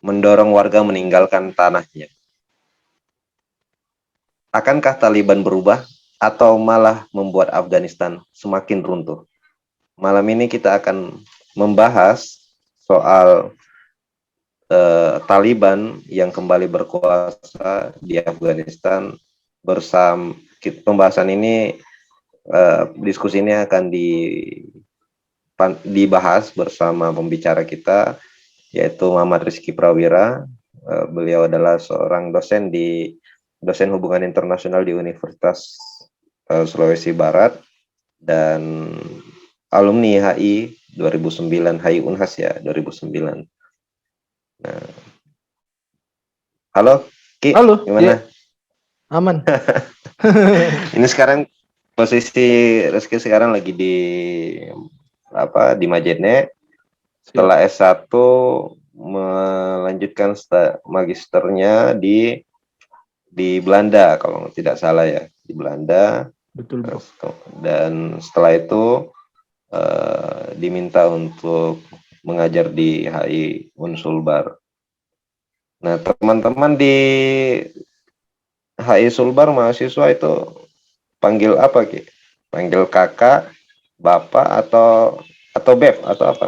mendorong warga meninggalkan tanahnya. Akankah Taliban berubah atau malah membuat Afghanistan semakin runtuh? Malam ini kita akan membahas soal Taliban yang kembali berkuasa di Afghanistan bersama. Pembahasan ini, diskusi ini akan dibahas bersama pembicara kita, yaitu Muhammad Rizky Prawira. Beliau adalah seorang dosen hubungan internasional di Universitas Sulawesi Barat dan alumni HI 2009, HI Unhas ya 2009. Nah, halo Ki, Halo, gimana? ya, aman. Ini sekarang posisi Rizky sekarang lagi di Majene. Siap. Setelah S1 melanjutkan magisternya di Belanda kalau tidak salah ya, di Belanda. Betul, bro. Dan setelah itu diminta untuk mengajar di HI Unsulbar. Nah, teman-teman di HI Sulbar mahasiswa itu panggil apa, Ki? Panggil kakak, bapak, atau beb, atau apa?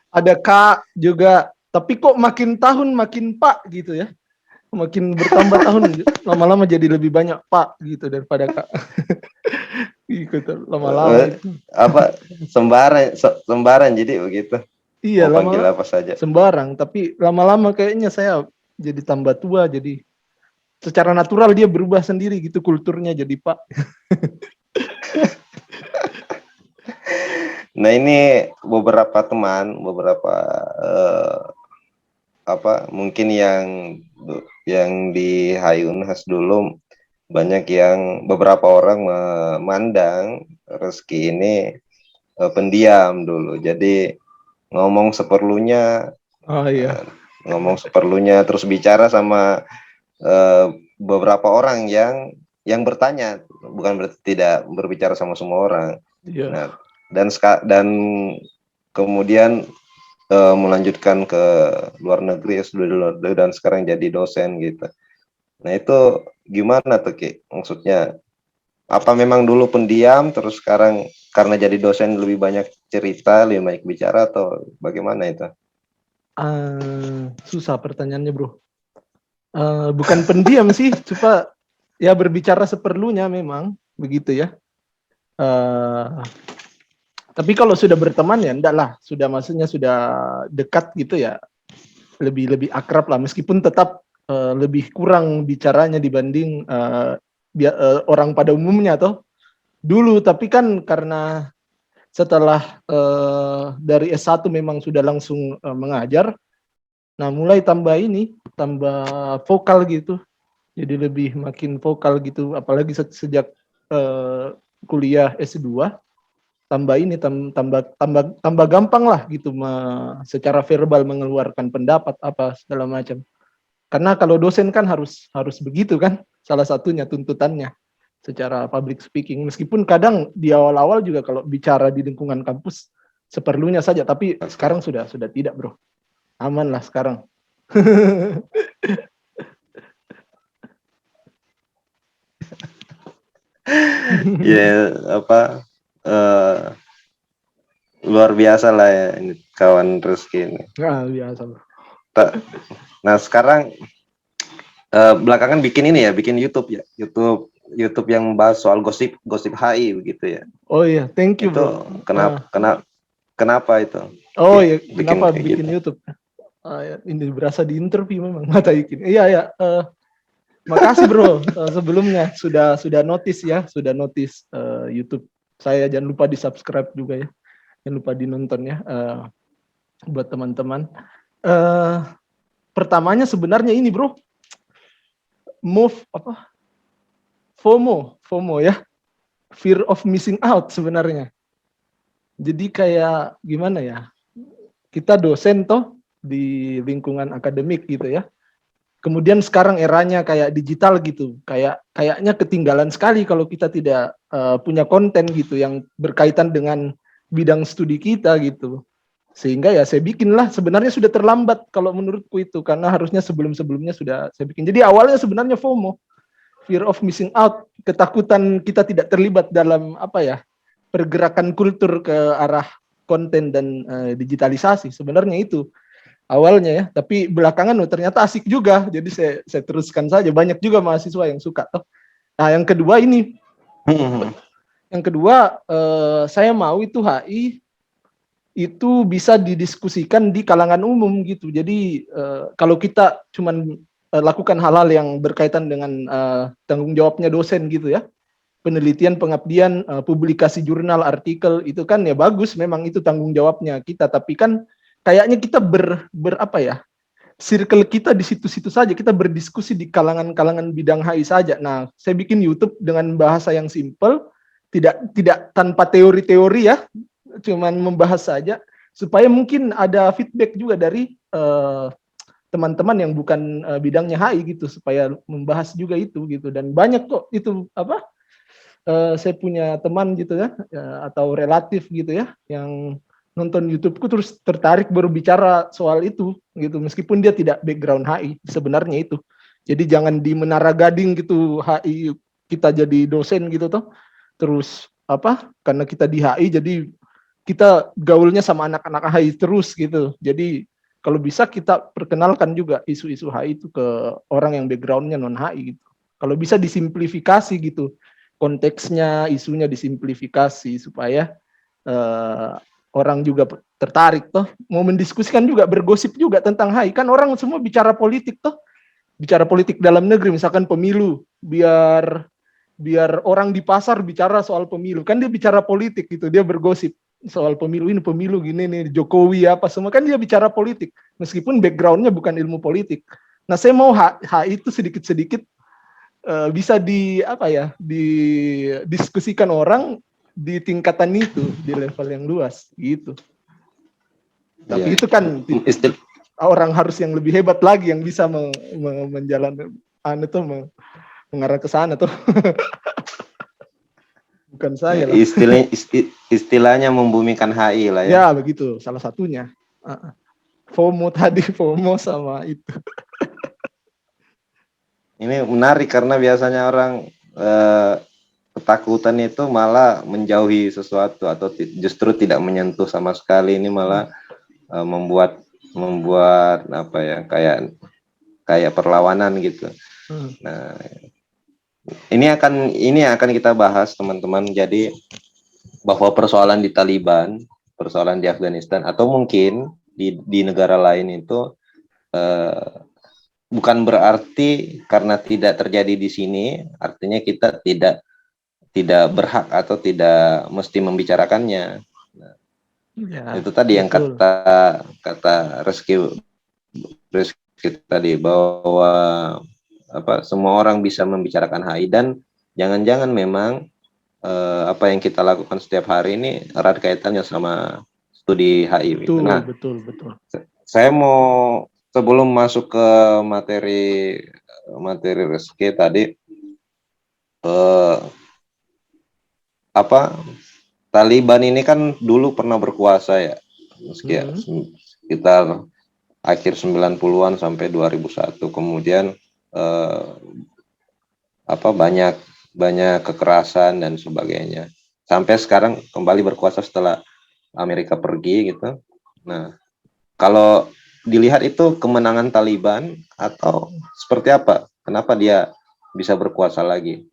Ada Kak juga, tapi kok makin tahun makin Pak gitu ya. Makin bertambah tahun, lama-lama jadi lebih banyak Pak gitu daripada Kak. Gitu, lama-lama itu. Apa sembaran jadi begitu. Iya, Mau panggil lama apa saja. sembarang, tapi lama-lama kayaknya saya jadi tambah tua, jadi secara natural dia berubah sendiri gitu kulturnya jadi Pak. Nah, ini beberapa teman, eh, mungkin yang di HI Unhas dulu banyak yang beberapa orang memandang Reski ini pendiam dulu. Jadi ngomong seperlunya, Oh iya. terus bicara sama beberapa orang yang bertanya, bukan berarti tidak berbicara sama semua orang. Iya. Nah, dan kemudian melanjutkan ke luar negeri, dan sekarang jadi dosen gitu. Nah, itu gimana tuh, Ki? Maksudnya apa memang dulu pendiam terus sekarang karena jadi dosen lebih banyak cerita, lebih banyak bicara, atau bagaimana itu? Susah pertanyaannya, bro. Bukan pendiam sih, cuma ya berbicara seperlunya memang begitu ya. Tapi kalau sudah berteman ya enggak lah, sudah maksudnya sudah dekat gitu ya, lebih akrab lah, meskipun tetap lebih kurang bicaranya dibanding orang pada umumnya toh dulu. Tapi kan karena setelah dari S1 memang sudah langsung mengajar, nah mulai tambah vokal gitu, jadi lebih makin vokal gitu, apalagi sejak kuliah S2, tambah gampang lah gitu secara verbal mengeluarkan pendapat apa segala macam. Karena kalau dosen kan harus begitu kan, salah satunya tuntutannya secara public speaking. Meskipun kadang di awal-awal juga kalau bicara di lingkungan kampus seperlunya saja, tapi sekarang sudah tidak, bro. Aman lah sekarang. Ya, uh, luar biasa lah ya ini kawan Rizky ini. Nah, biasa, bro. Nah, sekarang belakangan bikin ini ya, bikin YouTube ya, YouTube yang bahas soal gosip HI begitu ya. Oh iya, thank you, Itu bro. kenapa itu? Oh iya, Bikin kenapa kayak bikin gitu. YouTube? Ini berasa di interview memang, mata ikin. Iya ya. Makasih, bro, sebelumnya sudah notice ya, YouTube saya. Jangan lupa di subscribe juga ya, jangan lupa dinonton ya, buat teman-teman. Pertamanya sebenarnya ini, bro, FOMO ya, fear of missing out sebenarnya. Jadi kayak gimana ya, kita dosen toh di lingkungan akademik gitu ya. Kemudian sekarang eranya kayak digital gitu, kayaknya ketinggalan sekali kalau kita tidak punya konten gitu yang berkaitan dengan bidang studi kita gitu. Sehingga ya saya bikinlah, sebenarnya sudah terlambat kalau menurutku itu, karena harusnya sebelum-sebelumnya sudah saya bikin. Jadi awalnya sebenarnya FOMO, fear of missing out, ketakutan kita tidak terlibat dalam apa ya, pergerakan kultur ke arah konten dan digitalisasi. Sebenarnya itu awalnya ya, tapi belakangan ternyata asik juga. Jadi saya teruskan saja. Banyak juga mahasiswa yang suka. Nah, yang kedua ini, saya mau itu HI itu bisa didiskusikan di kalangan umum gitu. Jadi kalau kita cuman lakukan hal-hal yang berkaitan dengan tanggung jawabnya dosen gitu ya, penelitian, pengabdian, publikasi jurnal, artikel, itu kan ya bagus, memang itu tanggung jawabnya kita. Tapi kan kayaknya kita apa ya, circle kita di situ-situ saja, kita berdiskusi di kalangan-kalangan bidang HI saja. Nah, saya bikin YouTube dengan bahasa yang simple, tidak tanpa teori-teori ya, cuman membahas saja, supaya mungkin ada feedback juga dari teman-teman yang bukan bidangnya HI gitu, supaya membahas juga itu gitu. Dan banyak kok itu apa, saya punya teman gitu ya, atau relatif gitu ya, yang nonton YouTubeku terus tertarik berbicara soal itu gitu, meskipun dia tidak background HI sebenarnya itu. Jadi jangan di Menara Gading gitu HI kita jadi dosen gitu toh, terus apa, karena kita di HI jadi kita gaulnya sama anak-anak HI terus gitu. Jadi kalau bisa kita perkenalkan juga isu-isu HI itu ke orang yang backgroundnya non HI gitu. Kalau bisa disimplifikasi gitu, konteksnya, isunya disimplifikasi supaya orang juga tertarik toh, mau mendiskusikan juga, bergosip juga tentang HI. Kan orang semua bicara politik toh, bicara politik dalam negeri, misalkan pemilu, biar orang di pasar bicara soal pemilu, kan dia bicara politik gitu, dia bergosip soal pemilu, ini pemilu gini nih, Jokowi apa semua, kan dia bicara politik meskipun backgroundnya bukan ilmu politik. Nah, saya mau HI itu sedikit-sedikit bisa di apa ya, didiskusikan orang di tingkatan itu, di level yang luas gitu. Tapi itu kan orang harus yang lebih hebat lagi yang bisa menjalankan mengarah ke sana tuh. Bukan saya lah. Istilahnya membumikan HI lah ya. Ya begitu, salah satunya. FOMO tadi, FOMO sama itu. Ini menarik karena biasanya orang ketakutan itu malah menjauhi sesuatu atau justru tidak menyentuh sama sekali. Ini malah membuat apa ya, kayak perlawanan gitu. Nah, ini akan kita bahas teman-teman. Jadi bahwa persoalan di Taliban, persoalan di Afghanistan, atau mungkin di negara lain itu bukan berarti karena tidak terjadi di sini, artinya kita tidak berhak atau tidak mesti membicarakannya. Nah, ya, itu tadi betul. Yang kata Reski tadi, bahwa semua orang bisa membicarakan HI, dan jangan-jangan memang apa yang kita lakukan setiap hari ini erat kaitannya sama studi HI. Betul, nah, betul. Saya mau, sebelum masuk ke materi Reski tadi, Taliban ini kan dulu pernah berkuasa ya, sekitar akhir 90-an sampai 2001. Kemudian banyak kekerasan dan sebagainya. Sampai sekarang kembali berkuasa setelah Amerika pergi gitu. Nah, kalau dilihat itu kemenangan Taliban atau seperti apa? Kenapa dia bisa berkuasa lagi?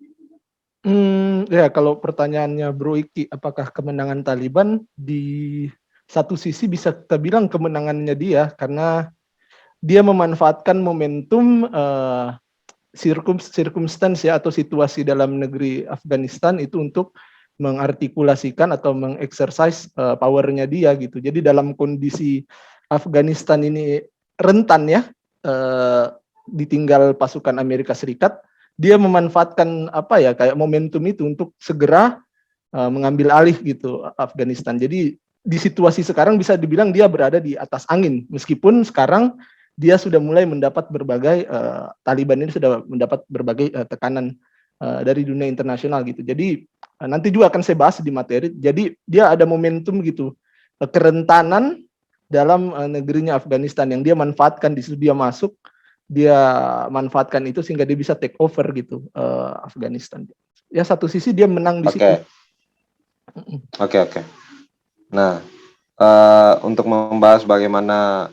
Ya, kalau pertanyaannya Bro Iki, apakah kemenangan Taliban, di satu sisi bisa kita bilang kemenangannya dia, karena dia memanfaatkan momentum circumstance ya, atau situasi dalam negeri Afghanistan itu untuk mengartikulasikan atau mengexercise powernya dia gitu. Jadi dalam kondisi Afghanistan ini rentan ya, ditinggal pasukan Amerika Serikat, dia memanfaatkan apa ya, kayak momentum itu untuk segera mengambil alih gitu Afghanistan. Jadi di situasi sekarang bisa dibilang dia berada di atas angin, meskipun sekarang dia sudah mulai mendapat berbagai Taliban ini sudah mendapat berbagai tekanan dari dunia internasional gitu. Jadi nanti juga akan saya bahas di materi. Jadi dia ada momentum gitu, kerentanan dalam negerinya Afghanistan yang dia manfaatkan di situ, dia masuk, dia manfaatkan itu sehingga dia bisa take over gitu Afghanistan. Ya satu sisi dia menang di situ. Oke. Nah, untuk membahas bagaimana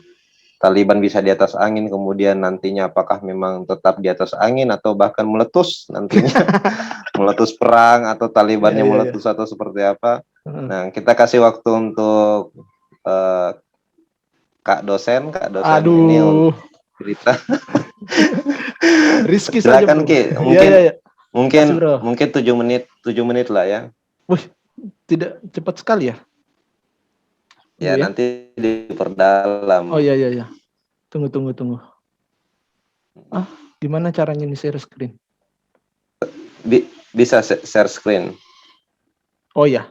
Taliban bisa di atas angin, kemudian nantinya apakah memang tetap di atas angin atau bahkan meletus nantinya, meletus perang atau Talibannya meletus atau seperti apa. Nah, kita kasih waktu untuk Kak dosen ini untuk cerita. Rizky Silakan saja, Ki, mungkin 7 menit lah ya. Wih, tidak cepat sekali ya? Ya, nanti diperdalam. Oh iya. Tunggu. Gimana caranya nih share screen? Bisa share screen. Oh ya.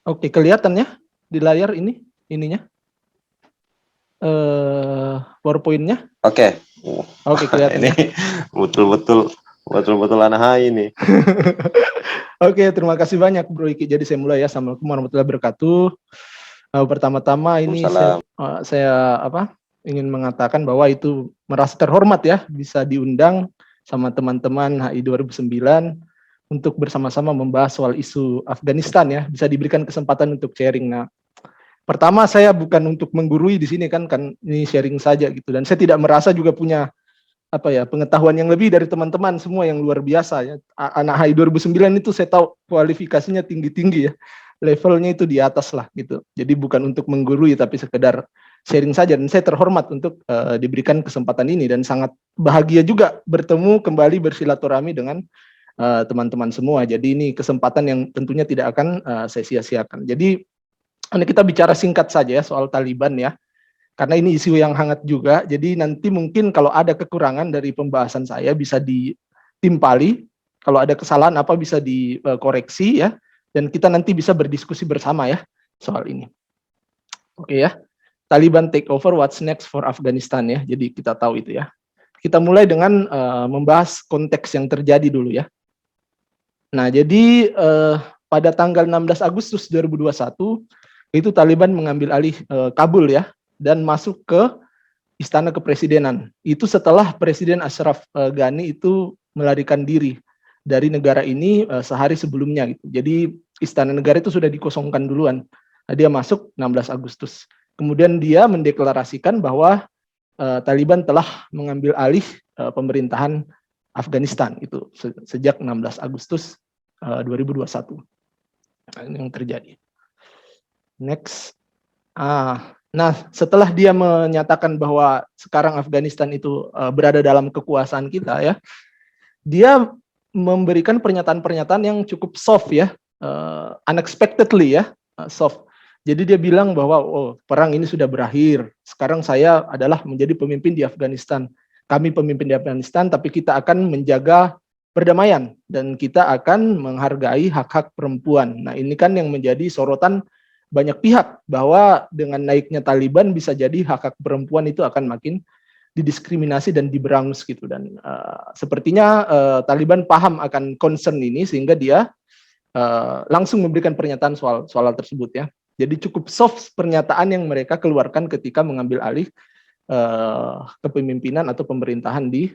Oke, kelihatan ya di layar ininya. PowerPoint-nya. Oke, kelihatan ini ya. betul anak hai ini. Oke, terima kasih banyak Bro Iki. Jadi saya mulai ya. Assalamualaikum warahmatullahi wabarakatuh. Pertama-tama ini saya ingin mengatakan bahwa itu merasa terhormat ya bisa diundang sama teman-teman HI 2009 untuk bersama-sama membahas soal isu Afghanistan ya, bisa diberikan kesempatan untuk sharing. Nah, pertama saya bukan untuk menggurui di sini kan ini sharing saja gitu, dan saya tidak merasa juga punya pengetahuan yang lebih dari teman-teman semua yang luar biasa ya. Anak HI 2009 itu saya tahu kualifikasinya tinggi-tinggi ya, levelnya itu di atas lah gitu. Jadi bukan untuk menggurui tapi sekedar sharing saja, dan saya terhormat untuk diberikan kesempatan ini dan sangat bahagia juga bertemu kembali bersilaturahmi dengan teman-teman semua. Jadi ini kesempatan yang tentunya tidak akan saya sia-siakan. Jadi kita bicara singkat saja ya soal Taliban ya, karena ini isu yang hangat juga. Jadi nanti mungkin kalau ada kekurangan dari pembahasan saya bisa ditimpali, kalau ada kesalahan apa bisa dikoreksi ya, dan kita nanti bisa berdiskusi bersama ya soal ini. Oke ya, Taliban take over, what's next for Afghanistan ya. Jadi kita tahu itu ya. Kita mulai dengan membahas konteks yang terjadi dulu ya. Nah, jadi pada tanggal 16 Agustus 2021 itu Taliban mengambil alih Kabul ya dan masuk ke istana kepresidenan. Itu setelah Presiden Ashraf Ghani itu melarikan diri dari negara ini sehari sebelumnya gitu. Jadi istana negara itu sudah dikosongkan duluan. Nah, dia masuk 16 Agustus. Kemudian dia mendeklarasikan bahwa Taliban telah mengambil alih pemerintahan Afghanistan itu sejak 16 Agustus 2021. Nah, ini yang terjadi. Next. Nah, setelah dia menyatakan bahwa sekarang Afghanistan itu berada dalam kekuasaan kita ya, dia memberikan pernyataan-pernyataan yang cukup soft ya, unexpectedly ya, soft. Jadi dia bilang bahwa perang ini sudah berakhir, sekarang saya adalah menjadi pemimpin di Afghanistan. Kami pemimpin di Afghanistan, tapi kita akan menjaga perdamaian dan kita akan menghargai hak-hak perempuan. Nah, ini kan yang menjadi sorotan banyak pihak, bahwa dengan naiknya Taliban bisa jadi hak-hak perempuan itu akan makin didiskriminasi dan diberangus gitu. Dan sepertinya Taliban paham akan concern ini sehingga dia langsung memberikan pernyataan soal tersebut ya. Jadi cukup soft pernyataan yang mereka keluarkan ketika mengambil alih kepemimpinan atau pemerintahan di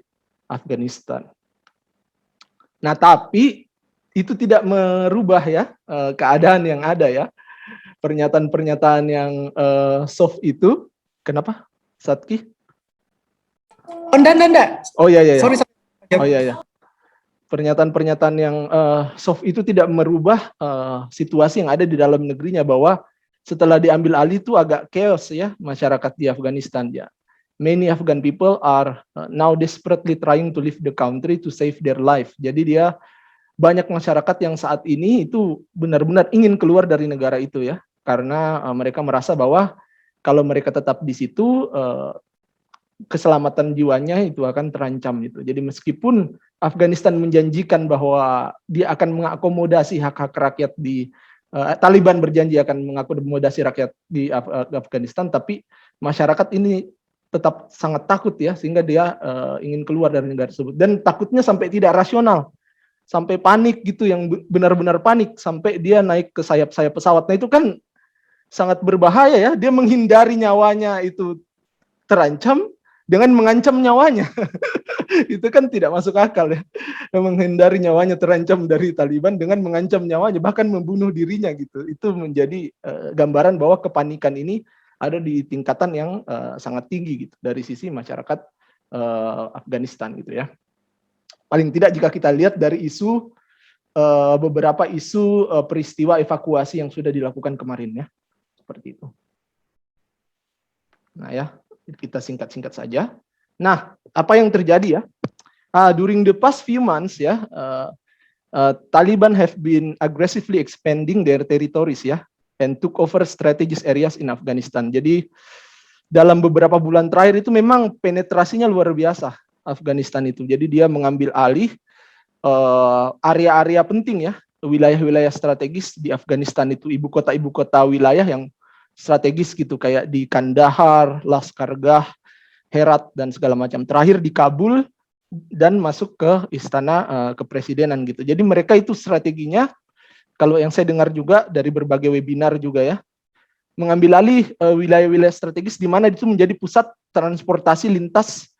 Afghanistan. Nah, tapi itu tidak merubah ya keadaan yang ada ya. Pernyataan-pernyataan yang soft itu, kenapa, Satki? Oh, enggak. Oh iya. Sorry. Oh iya. Pernyataan-pernyataan yang soft itu tidak merubah situasi yang ada di dalam negerinya, bahwa setelah diambil alih itu agak chaos ya masyarakat di Afghanistan ya. Many Afghan people are now desperately trying to leave the country to save their life. Jadi dia banyak masyarakat yang saat ini itu benar-benar ingin keluar dari negara itu ya, karena mereka merasa bahwa kalau mereka tetap di situ keselamatan jiwanya itu akan terancam gitu. Jadi meskipun Afghanistan menjanjikan bahwa dia akan mengakomodasi hak-hak rakyat di Taliban berjanji akan mengakomodasi rakyat di Afghanistan, tapi masyarakat ini tetap sangat takut ya, sehingga dia ingin keluar dari negara tersebut, dan takutnya sampai tidak rasional, sampai panik gitu, yang benar-benar panik sampai dia naik ke sayap-sayap pesawat. Nah itu kan sangat berbahaya ya. Dia menghindari nyawanya itu terancam dengan mengancam nyawanya. Itu kan tidak masuk akal ya. Menghindari nyawanya terancam dari Taliban dengan mengancam nyawanya, bahkan membunuh dirinya gitu. Itu menjadi gambaran bahwa kepanikan ini ada di tingkatan yang sangat tinggi gitu dari sisi masyarakat Afghanistan gitu ya. Paling tidak jika kita lihat dari isu beberapa isu peristiwa evakuasi yang sudah dilakukan kemarin ya, seperti itu. Nah ya, kita singkat-singkat saja. Nah, apa yang terjadi ya? During the past few months ya, Taliban have been aggressively expanding their territories ya, and took over strategic areas in Afghanistan. Jadi dalam beberapa bulan terakhir itu memang penetrasinya luar biasa Afghanistan itu. Jadi dia mengambil alih area-area penting ya, wilayah-wilayah strategis di Afghanistan itu, ibu kota wilayah yang strategis gitu, kayak di Kandahar, Lashkargah, Herat dan segala macam. Terakhir di Kabul dan masuk ke istana kepresidenan gitu. Jadi mereka itu strateginya, kalau yang saya dengar juga dari berbagai webinar juga ya, mengambil alih wilayah-wilayah strategis di mana itu menjadi pusat transportasi lintas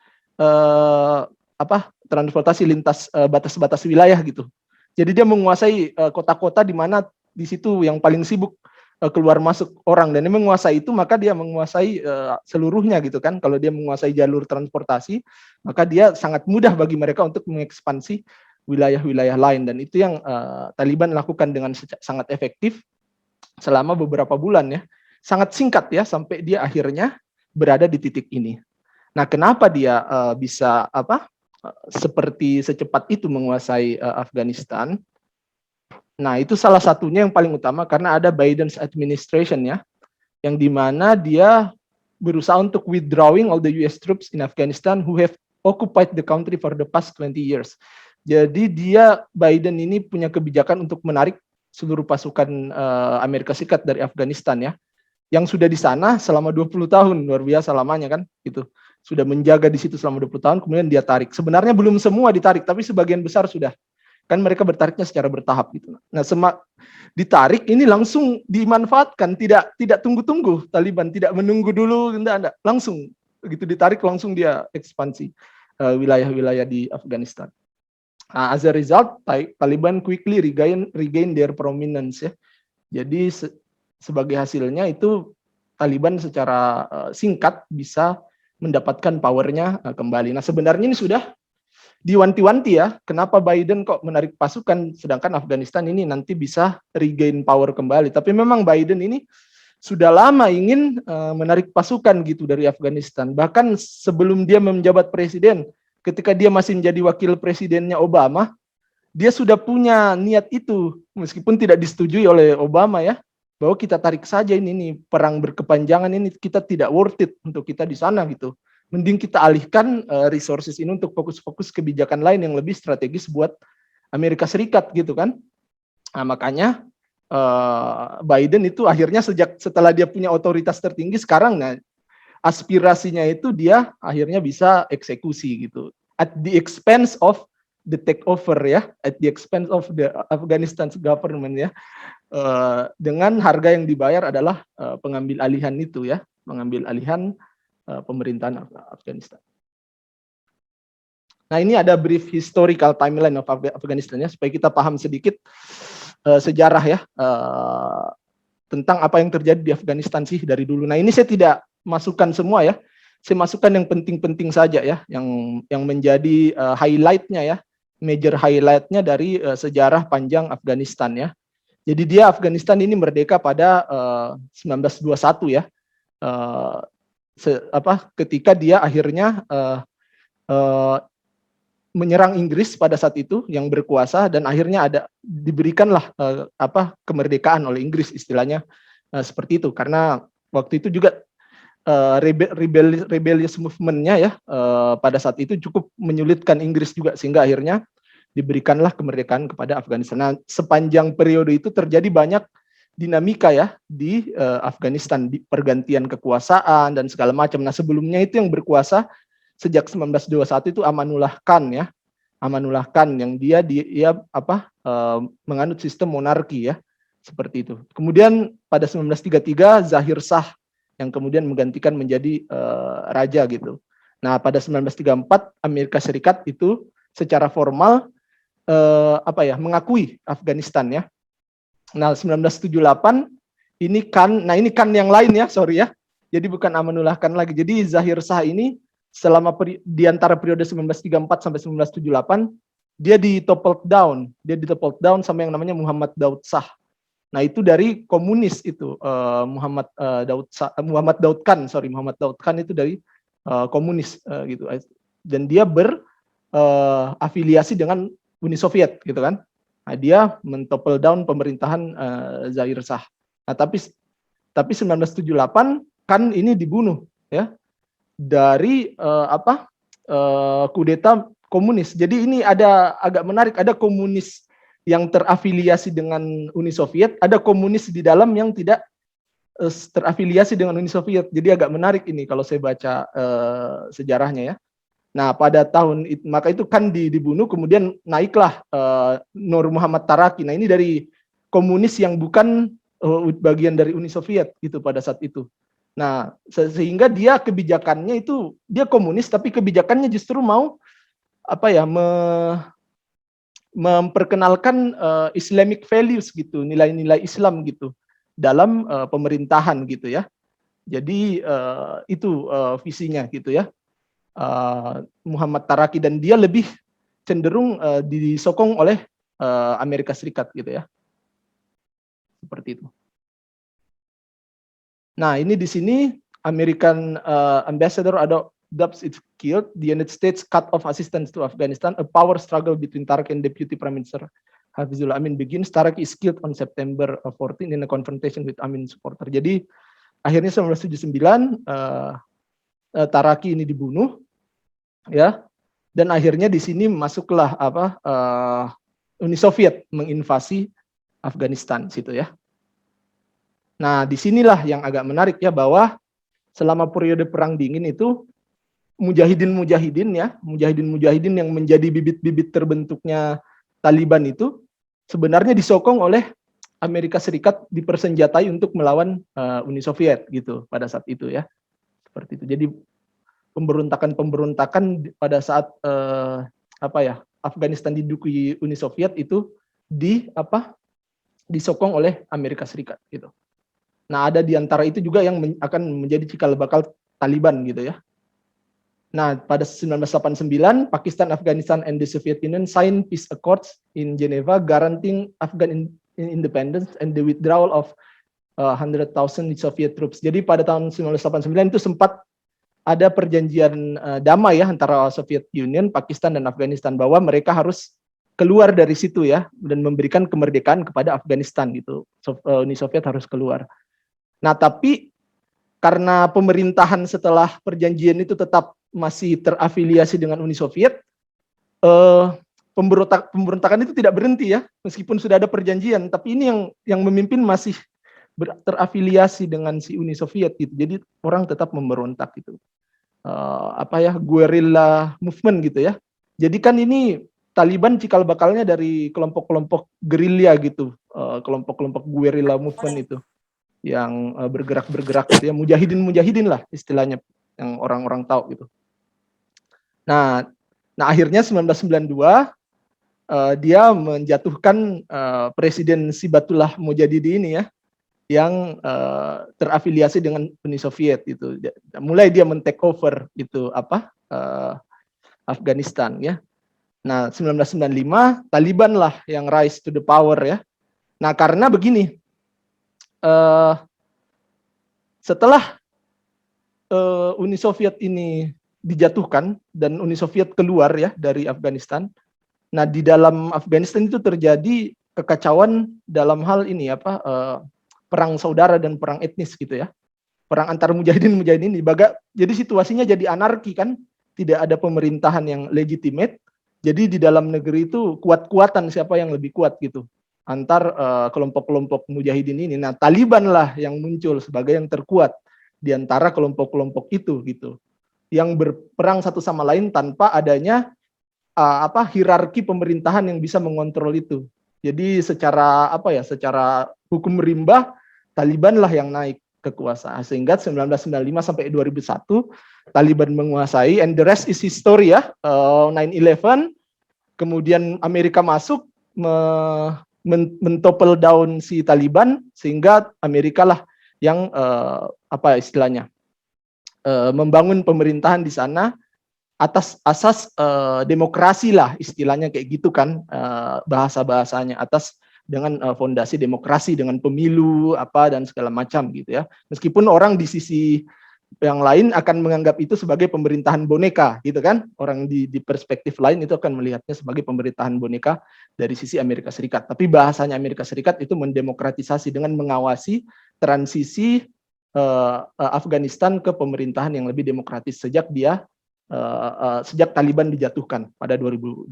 transportasi lintas batas-batas wilayah gitu. Jadi dia menguasai kota-kota di mana di situ yang paling sibuk keluar masuk orang, dan dia menguasai itu maka dia menguasai seluruhnya gitu kan. Kalau dia menguasai jalur transportasi, maka dia sangat mudah bagi mereka untuk mengekspansi wilayah-wilayah lain, dan itu yang Taliban lakukan dengan sangat efektif selama beberapa bulan ya. Sangat singkat ya sampai dia akhirnya berada di titik ini. Nah, kenapa dia bisa seperti secepat itu menguasai Afghanistan? Nah, itu salah satunya yang paling utama karena ada Biden's administration ya, yang dimana dia berusaha untuk withdrawing all the US troops in Afghanistan who have occupied the country for the past 20 years. Jadi Biden ini punya kebijakan untuk menarik seluruh pasukan Amerika Serikat dari Afghanistan ya, yang sudah di sana selama 20 tahun, luar biasa lamanya kan, gitu. Sudah menjaga di situ selama 20 tahun, kemudian dia tarik. Sebenarnya belum semua ditarik, tapi sebagian besar sudah. Kan mereka bertariknya secara bertahap gitu. Nah, ditarik ini langsung dimanfaatkan, tidak tunggu-tunggu. Taliban tidak menunggu dulu, enggak, langsung begitu ditarik langsung dia ekspansi wilayah-wilayah di Afghanistan. As a result, Taliban quickly regain their prominence ya. Jadi sebagai hasilnya itu Taliban secara singkat bisa mendapatkan powernya kembali. Nah, sebenarnya ini sudah diwanti-wanti ya, kenapa Biden kok menarik pasukan sedangkan Afghanistan ini nanti bisa regain power kembali. Tapi memang Biden ini sudah lama ingin menarik pasukan gitu dari Afghanistan. Bahkan sebelum dia menjabat presiden, ketika dia masih menjadi wakil presidennya Obama, dia sudah punya niat itu, meskipun tidak disetujui oleh Obama ya, bahwa kita tarik saja ini perang berkepanjangan ini, kita tidak worth it untuk kita di sana gitu. Mending kita alihkan resources ini untuk fokus-fokus kebijakan lain yang lebih strategis buat Amerika Serikat gitu kan. Nah, makanya Biden itu akhirnya setelah dia punya otoritas tertinggi sekarang, nah aspirasinya itu dia akhirnya bisa eksekusi gitu. At the expense of the takeover ya, at the expense of the Afghanistan government ya. Dengan harga yang dibayar adalah pengambil alihan itu ya, mengambil alihan pemerintahan Afghanistan. Nah, ini ada brief historical timeline of Afghanistan ya, supaya kita paham sedikit sejarah ya tentang apa yang terjadi di Afghanistan sih dari dulu. Nah, ini saya tidak masukkan semua ya, saya masukkan yang penting-penting saja ya, yang menjadi highlight-nya ya, major highlight-nya dari sejarah panjang Afghanistan ya. Jadi Afghanistan ini merdeka pada 1921 ya, ketika dia akhirnya menyerang Inggris pada saat itu yang berkuasa, dan akhirnya diberikanlah kemerdekaan oleh Inggris istilahnya seperti itu, karena waktu itu juga rebellious movement-nya ya pada saat itu cukup menyulitkan Inggris juga, sehingga akhirnya diberikanlah kemerdekaan kepada Afghanistan. Nah, sepanjang periode itu terjadi banyak dinamika ya di Afghanistan, di pergantian kekuasaan dan segala macam. Nah, sebelumnya itu yang berkuasa sejak 1921 itu Amanullah Khan ya. Amanullah Khan yang dia menganut sistem monarki ya. Seperti itu. Kemudian pada 1933 Zahir Shah yang kemudian menggantikan menjadi raja gitu. Nah, pada 1934 Amerika Serikat itu secara formal mengakui Afghanistan ya. Nah, 1978 ini kan yang lain ya, sorry ya. Jadi bukan Amanullah Khan lagi. Jadi Zahir Shah ini selama di antara periode 1934 sampai 1978 dia ditoppled down sama yang namanya Muhammad Daud Shah. Nah, itu dari komunis itu Muhammad Daud Khan itu dari komunis gitu. Dan dia berafiliasi dengan Uni Soviet gitu kan. Nah, dia mentopple down pemerintahan Zahir Shah. Nah, tapi 1978 kan ini dibunuh ya dari kudeta komunis. Jadi ini ada agak menarik, ada komunis yang terafiliasi dengan Uni Soviet, ada komunis di dalam yang tidak terafiliasi dengan Uni Soviet. Jadi agak menarik ini kalau saya baca sejarahnya ya. Nah, pada tahun itu, maka itu kan dibunuh, kemudian naiklah Nur Muhammad Taraki. Nah, ini dari komunis yang bukan bagian dari Uni Soviet gitu pada saat itu. Nah, sehingga dia kebijakannya itu dia komunis, tapi kebijakannya justru mau memperkenalkan Islamic values gitu, nilai-nilai Islam gitu dalam pemerintahan gitu ya. Jadi itu visinya gitu ya. Muhammad Taraki, dan dia lebih cenderung disokong oleh Amerika Serikat gitu ya. Seperti itu. Nah, ini di sini American ambassador Dubs is killed, the United States cut off assistance to Afghanistan, a power struggle between Taraki and Deputy Prime Minister Hafizullah Amin begins. Taraki is killed on September 14 in a confrontation with Amin supporter. Jadi akhirnya 1979 Taraki ini dibunuh ya, dan akhirnya di sini masuklah Uni Soviet menginvasi Afghanistan situ ya. Nah, disinilah yang agak menarik ya, bahwa selama periode perang dingin itu mujahidin yang menjadi bibit-bibit terbentuknya Taliban itu sebenarnya disokong oleh Amerika Serikat, dipersenjatai untuk melawan Uni Soviet gitu pada saat itu ya. Seperti itu. Jadi pemberontakan pada saat Afghanistan diduduki Uni Soviet itu disokong oleh Amerika Serikat gitu. Nah, ada di antara itu juga yang akan menjadi cikal bakal Taliban gitu ya. Nah, pada 1989, Pakistan, Afghanistan, and the Soviet Union signed peace accords in Geneva guaranteeing Afghan independence and the withdrawal of 100,000 Soviet troops. Jadi pada tahun 1989 itu sempat ada perjanjian damai ya antara Soviet Union, Pakistan, dan Afghanistan, bahwa mereka harus keluar dari situ ya dan memberikan kemerdekaan kepada Afghanistan gitu. Uni Soviet harus keluar. Nah, tapi karena pemerintahan setelah perjanjian itu tetap masih terafiliasi dengan Uni Soviet, pemberontakan itu tidak berhenti ya, meskipun sudah ada perjanjian, tapi ini yang memimpin masih terafiliasi dengan si Uni Soviet gitu. Jadi orang tetap memberontak gitu. Guerrilla movement gitu ya. Jadi kan ini Taliban cikal bakalnya dari kelompok-kelompok gerilya gitu, kelompok-kelompok guerrilla movement itu yang bergerak gitu ya, mujahidin lah istilahnya yang orang-orang tahu gitu. Nah akhirnya 1992 dia menjatuhkan Presiden Sibatullah Mujahidin ini ya, yang terafiliasi dengan Uni Soviet itu. Mulai dia men-take over itu Afghanistan ya. Nah, 1995 Taliban lah yang rise to the power ya. Nah, karena begini, setelah Uni Soviet ini dijatuhkan dan Uni Soviet keluar ya dari Afghanistan. Nah, di dalam Afghanistan itu terjadi kekacauan dalam hal ini perang saudara dan perang etnis gitu ya. Perang antar mujahidin ini. Jadi situasinya jadi anarki kan, tidak ada pemerintahan yang legitimate. Jadi di dalam negeri itu kuat-kuatan siapa yang lebih kuat gitu antar kelompok-kelompok mujahidin ini. Nah, Taliban lah yang muncul sebagai yang terkuat di antara kelompok-kelompok itu gitu, yang berperang satu sama lain tanpa adanya hierarki pemerintahan yang bisa mengontrol itu. Jadi secara hukum rimba, Taliban lah yang naik kekuasaan. Sehingga 1995 sampai 2001 Taliban menguasai, and the rest is history ya. 9/11, kemudian Amerika masuk mentopel down si Taliban, sehingga Amerika lah yang apa istilahnya membangun pemerintahan di sana atas asas demokrasi lah istilahnya kayak gitu kan, bahasa-bahasanya atas dengan fondasi demokrasi dengan pemilu apa dan segala macam gitu ya. Meskipun orang di sisi yang lain akan menganggap itu sebagai pemerintahan boneka gitu kan. Orang di perspektif lain itu akan melihatnya sebagai pemerintahan boneka dari sisi Amerika Serikat. Tapi bahasanya Amerika Serikat itu mendemokratisasi dengan mengawasi transisi Afghanistan ke pemerintahan yang lebih demokratis sejak Taliban dijatuhkan pada 2001.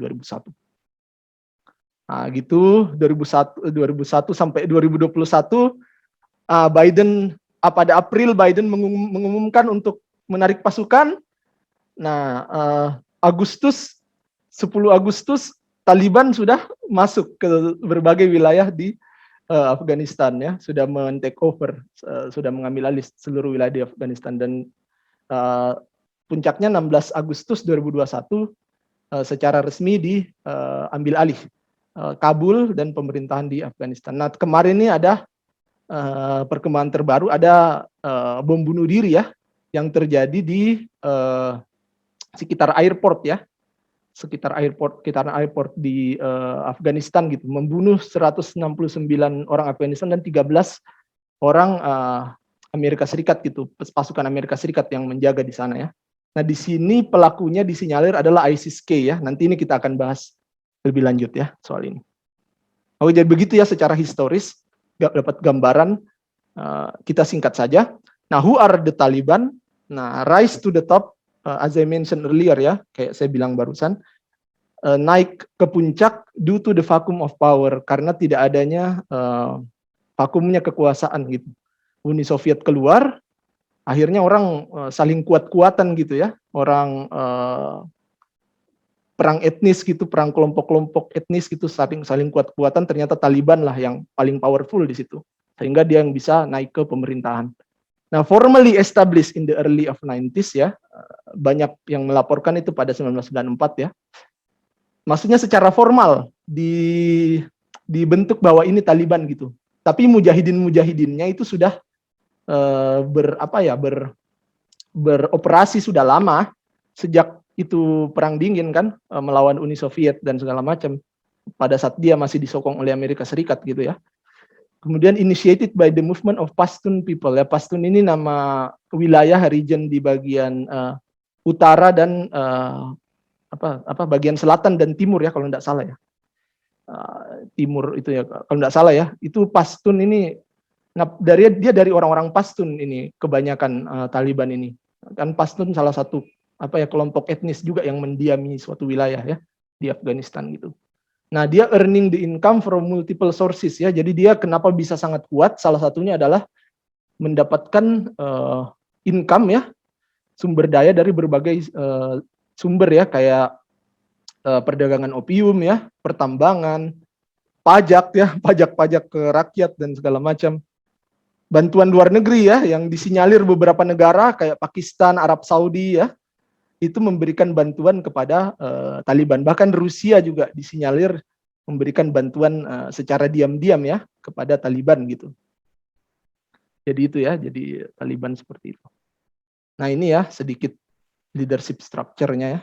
Nah, gitu 2001 sampai 2021 Biden pada April Biden mengumumkan untuk menarik pasukan. Nah, 10 Agustus Taliban sudah masuk ke berbagai wilayah di Afghanistan ya, sudah men-take over, sudah mengambil alih seluruh wilayah di Afghanistan, dan puncaknya 16 Agustus 2021 secara resmi diambil alih Kabul dan pemerintahan di Afghanistan. Nah, kemarin ini ada perkembangan terbaru, ada bom bunuh diri ya yang terjadi di sekitar airport ya, sekitar airport di Afghanistan gitu, membunuh 169 orang Afghanistan dan 13 orang Amerika Serikat gitu, pasukan Amerika Serikat yang menjaga di sana ya. Nah, di sini pelakunya disinyalir adalah ISIS-K ya. Nanti ini kita akan bahas lebih lanjut ya soal ini. Oke, jadi begitu ya secara historis, dapat gambaran, kita singkat saja. Nah, who are the Taliban? Nah, rise to the top, as I mentioned earlier ya, kayak saya bilang barusan, naik ke puncak due to the vacuum of power, karena tidak adanya vakumnya kekuasaan gitu. Uni Soviet keluar, akhirnya orang saling kuat-kuatan gitu ya, orang perang etnis gitu, perang kelompok-kelompok etnis gitu, saling kuat-kuatan, ternyata Taliban lah yang paling powerful di situ, sehingga dia yang bisa naik ke pemerintahan. Nah, formally established in the early of 90s ya, banyak yang melaporkan itu pada 1994 ya. Maksudnya secara formal dibentuk bahwa ini Taliban gitu. Tapi mujahidin-mujahidinnya itu sudah beroperasi sudah lama, sejak itu perang dingin kan, melawan Uni Soviet dan segala macam, pada saat dia masih disokong oleh Amerika Serikat gitu ya. Kemudian initiated by the movement of Pashtun people ya. Pashtun ini nama wilayah region di bagian utara dan bagian selatan dan timur ya kalau tidak salah ya. Timur itu ya kalau tidak salah ya. Itu Pashtun ini, nah dia dari orang-orang Pashtun ini kebanyakan Taliban ini. Kan Pashtun salah satu kelompok etnis juga yang mendiami suatu wilayah ya di Afghanistan gitu. Nah, dia earning the income from multiple sources ya. Jadi dia kenapa bisa sangat kuat? Salah satunya adalah mendapatkan income ya, sumber daya dari berbagai sumber ya, kayak perdagangan opium ya, pertambangan, pajak ya, pajak-pajak ke rakyat dan segala macam. Bantuan luar negeri ya, yang disinyalir beberapa negara kayak Pakistan, Arab Saudi ya, itu memberikan bantuan kepada Taliban. Bahkan Rusia juga disinyalir memberikan bantuan secara diam-diam ya kepada Taliban gitu. Jadi itu ya, jadi Taliban seperti itu. Nah, ini ya sedikit leadership structure-nya ya.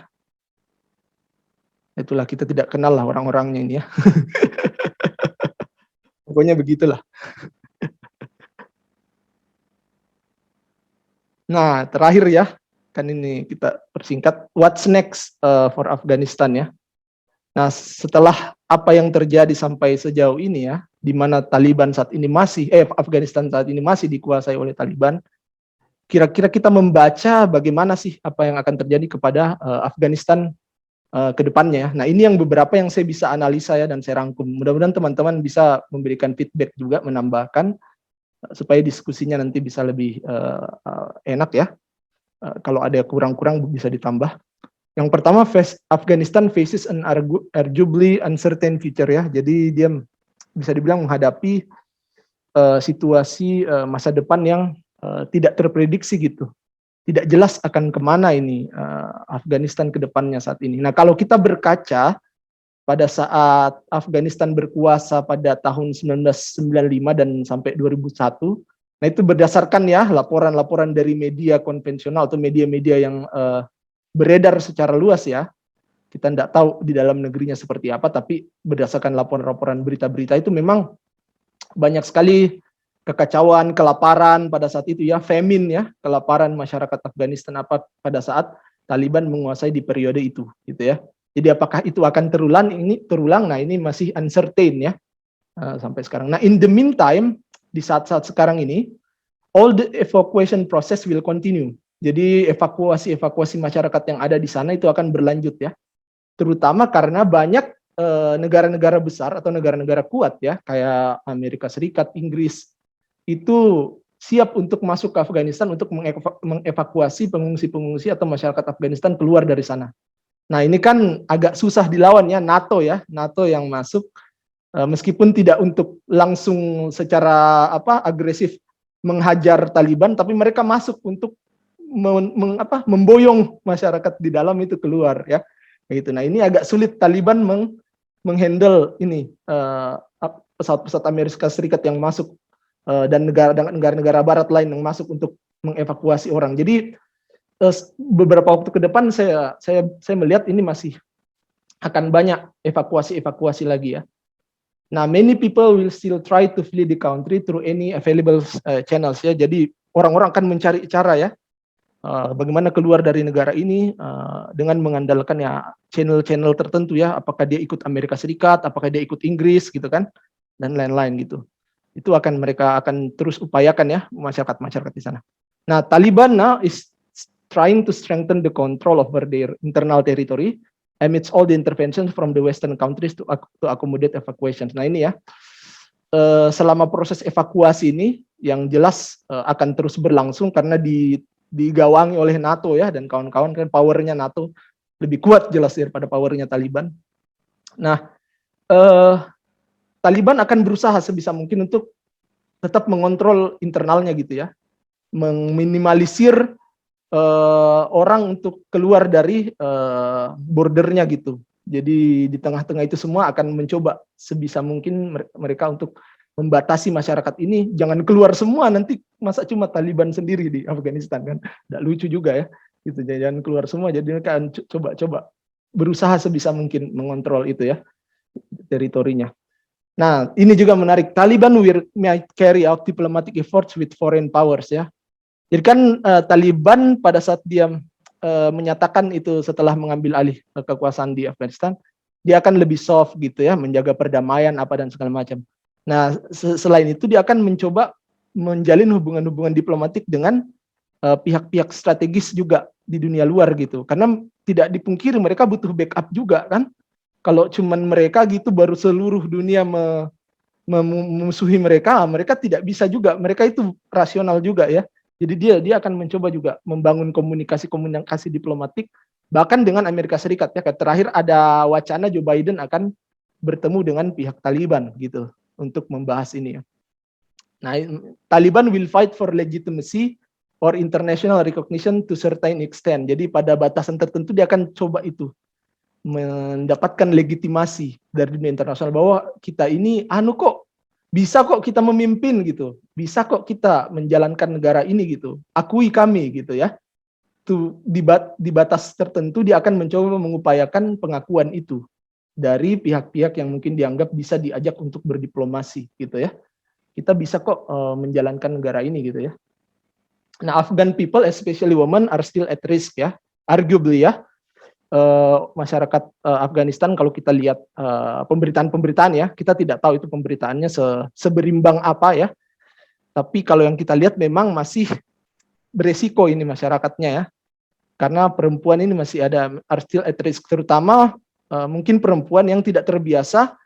Itulah, kita tidak kenal lah orang-orangnya ini ya. Pokoknya begitulah. Nah, terakhir ya, kan ini kita persingkat, what's next for Afghanistan ya. Nah, setelah apa yang terjadi sampai sejauh ini ya, di mana Taliban saat ini Afghanistan saat ini masih dikuasai oleh Taliban, kira-kira kita membaca bagaimana sih apa yang akan terjadi kepada Afghanistan ke depannya ya. Nah, ini yang beberapa yang saya bisa analisa ya dan saya rangkum. Mudah-mudahan teman-teman bisa memberikan feedback juga, menambahkan supaya diskusinya nanti bisa lebih enak ya. Kalau ada kurang-kurang bisa ditambah. Yang pertama, Afghanistan faces an arguably uncertain future ya. Jadi dia bisa dibilang menghadapi situasi masa depan yang tidak terprediksi gitu. Tidak jelas akan kemana ini Afghanistan ke depannya saat ini. Nah, kalau kita berkaca pada saat Afghanistan berkuasa pada tahun 1995 dan sampai 2001, nah itu berdasarkan ya laporan-laporan dari media konvensional atau media-media yang beredar secara luas ya. Kita tidak tahu di dalam negerinya seperti apa, tapi berdasarkan laporan-laporan berita-berita itu memang banyak sekali kekacauan, kelaparan pada saat itu ya, famine ya, kelaparan masyarakat Afghanistan apa pada saat Taliban menguasai di periode itu, gitu ya. Jadi apakah itu akan terulang? Nah ini masih uncertain ya sampai sekarang. Nah in the meantime di saat-saat sekarang ini, all the evacuation process will continue. Jadi evakuasi masyarakat yang ada di sana itu akan berlanjut ya, terutama karena banyak negara-negara besar atau negara-negara kuat ya, kayak Amerika Serikat, Inggris, itu siap untuk masuk ke Afghanistan untuk mengevakuasi pengungsi-pengungsi atau masyarakat Afghanistan keluar dari sana. Nah ini kan agak susah dilawan ya, NATO yang masuk meskipun tidak untuk langsung secara agresif menghajar Taliban, tapi mereka masuk untuk memboyong masyarakat di dalam itu keluar ya. Gitu. Nah ini agak sulit Taliban menghandle ini pesawat-pesawat Amerika Serikat yang masuk dan negara-negara Barat lain yang masuk untuk mengevakuasi orang. Jadi beberapa waktu ke depan saya melihat ini masih akan banyak evakuasi lagi ya. Nah, many people will still try to flee the country through any available channels ya. Jadi orang-orang akan mencari cara ya bagaimana keluar dari negara ini dengan mengandalkan ya channel-channel tertentu ya. Apakah dia ikut Amerika Serikat, apakah dia ikut Inggris gitu kan, dan lain-lain gitu. Itu mereka akan terus upayakan ya masyarakat di sana. Nah, Taliban now is trying to strengthen the control over their internal territory amidst all the interventions from the Western countries to accommodate evacuations. Nah ini ya, selama proses evakuasi ini yang jelas akan terus berlangsung karena digawangi oleh NATO ya, dan kawan-kawan kan powernya NATO lebih kuat jelas daripada powernya Taliban. Nah, Taliban akan berusaha sebisa mungkin untuk tetap mengontrol internalnya gitu ya, meminimalisir orang untuk keluar dari bordernya gitu. Jadi di tengah-tengah itu semua akan mencoba sebisa mungkin mereka untuk membatasi masyarakat ini jangan keluar semua, nanti masa cuma Taliban sendiri di Afghanistan kan, tidak lucu juga ya, gitu. Jangan keluar semua, jadi mereka akan coba berusaha sebisa mungkin mengontrol itu ya teritorinya. Nah ini juga menarik, Taliban will carry out diplomatic efforts with foreign powers ya. Jadi kan Taliban pada saat dia menyatakan itu setelah mengambil alih kekuasaan di Afghanistan, dia akan lebih soft gitu ya, menjaga perdamaian apa dan segala macam. Nah, selain itu dia akan mencoba menjalin hubungan-hubungan diplomatik dengan pihak-pihak strategis juga di dunia luar gitu. Karena tidak dipungkiri mereka butuh backup juga kan. Kalau cuman mereka gitu baru seluruh dunia memusuhi mereka tidak bisa juga. Mereka itu rasional juga ya. Jadi dia akan mencoba juga membangun komunikasi diplomatik bahkan dengan Amerika Serikat ya. Terakhir ada wacana Joe Biden akan bertemu dengan pihak Taliban gitu untuk membahas ini ya. Nah, Taliban will fight for legitimacy or international recognition to certain extent. Jadi pada batasan tertentu dia akan coba itu mendapatkan legitimasi dari dunia internasional bahwa kita ini kok bisa kok kita memimpin gitu, bisa kok kita menjalankan negara ini gitu, akui kami gitu ya. Tuh di batas tertentu dia akan mencoba mengupayakan pengakuan itu dari pihak-pihak yang mungkin dianggap bisa diajak untuk berdiplomasi gitu ya. Kita bisa kok menjalankan negara ini gitu ya. Nah, Afghan people especially women are still at risk ya, arguably ya. Masyarakat Afghanistan kalau kita lihat pemberitaan ya, kita tidak tahu itu pemberitaannya seberimbang apa ya. Tapi kalau yang kita lihat memang masih beresiko ini masyarakatnya ya. Karena perempuan ini masih are still at risk, terutama mungkin perempuan yang tidak terbiasa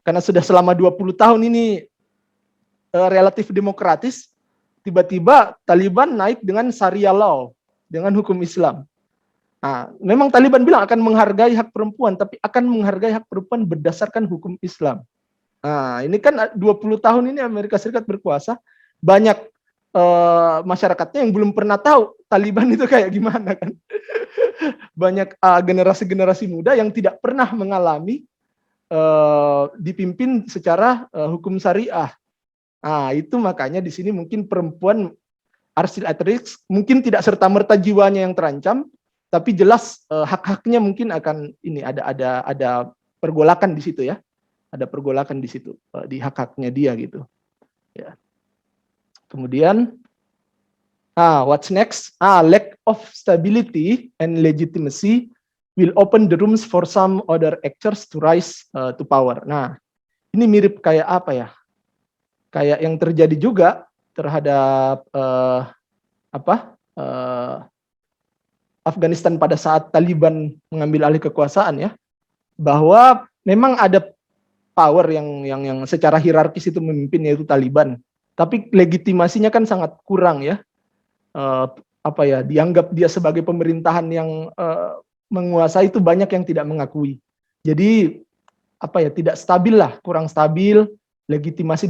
karena sudah selama 20 tahun ini relatif demokratis, tiba-tiba Taliban naik dengan Sharia law, dengan hukum Islam. Nah, memang Taliban bilang akan menghargai hak perempuan, tapi akan menghargai hak perempuan berdasarkan hukum Islam. Nah, ini kan 20 tahun ini Amerika Serikat berkuasa, banyak masyarakatnya yang belum pernah tahu Taliban itu kayak gimana kan. Banyak generasi-generasi muda yang tidak pernah mengalami dipimpin secara hukum syariah. Nah, itu makanya di sini mungkin perempuan arsil at risk, mungkin tidak serta-merta jiwanya yang terancam, tapi jelas hak-haknya mungkin akan ini ada pergolakan di situ ya. Ada pergolakan di situ di hak-haknya dia gitu. Ya. Kemudian what's next? Lack of stability and legitimacy will open the rooms for some other actors to rise to power. Nah, ini mirip kayak apa ya? Kayak yang terjadi juga terhadap Afghanistan pada saat Taliban mengambil alih kekuasaan ya, bahwa memang ada power yang secara hierarkis itu memimpin, yaitu Taliban, tapi legitimasinya kan sangat kurang ya. Dianggap dia sebagai pemerintahan yang menguasai, itu banyak yang tidak mengakui. Jadi tidak stabil lah, kurang stabil, legitimasi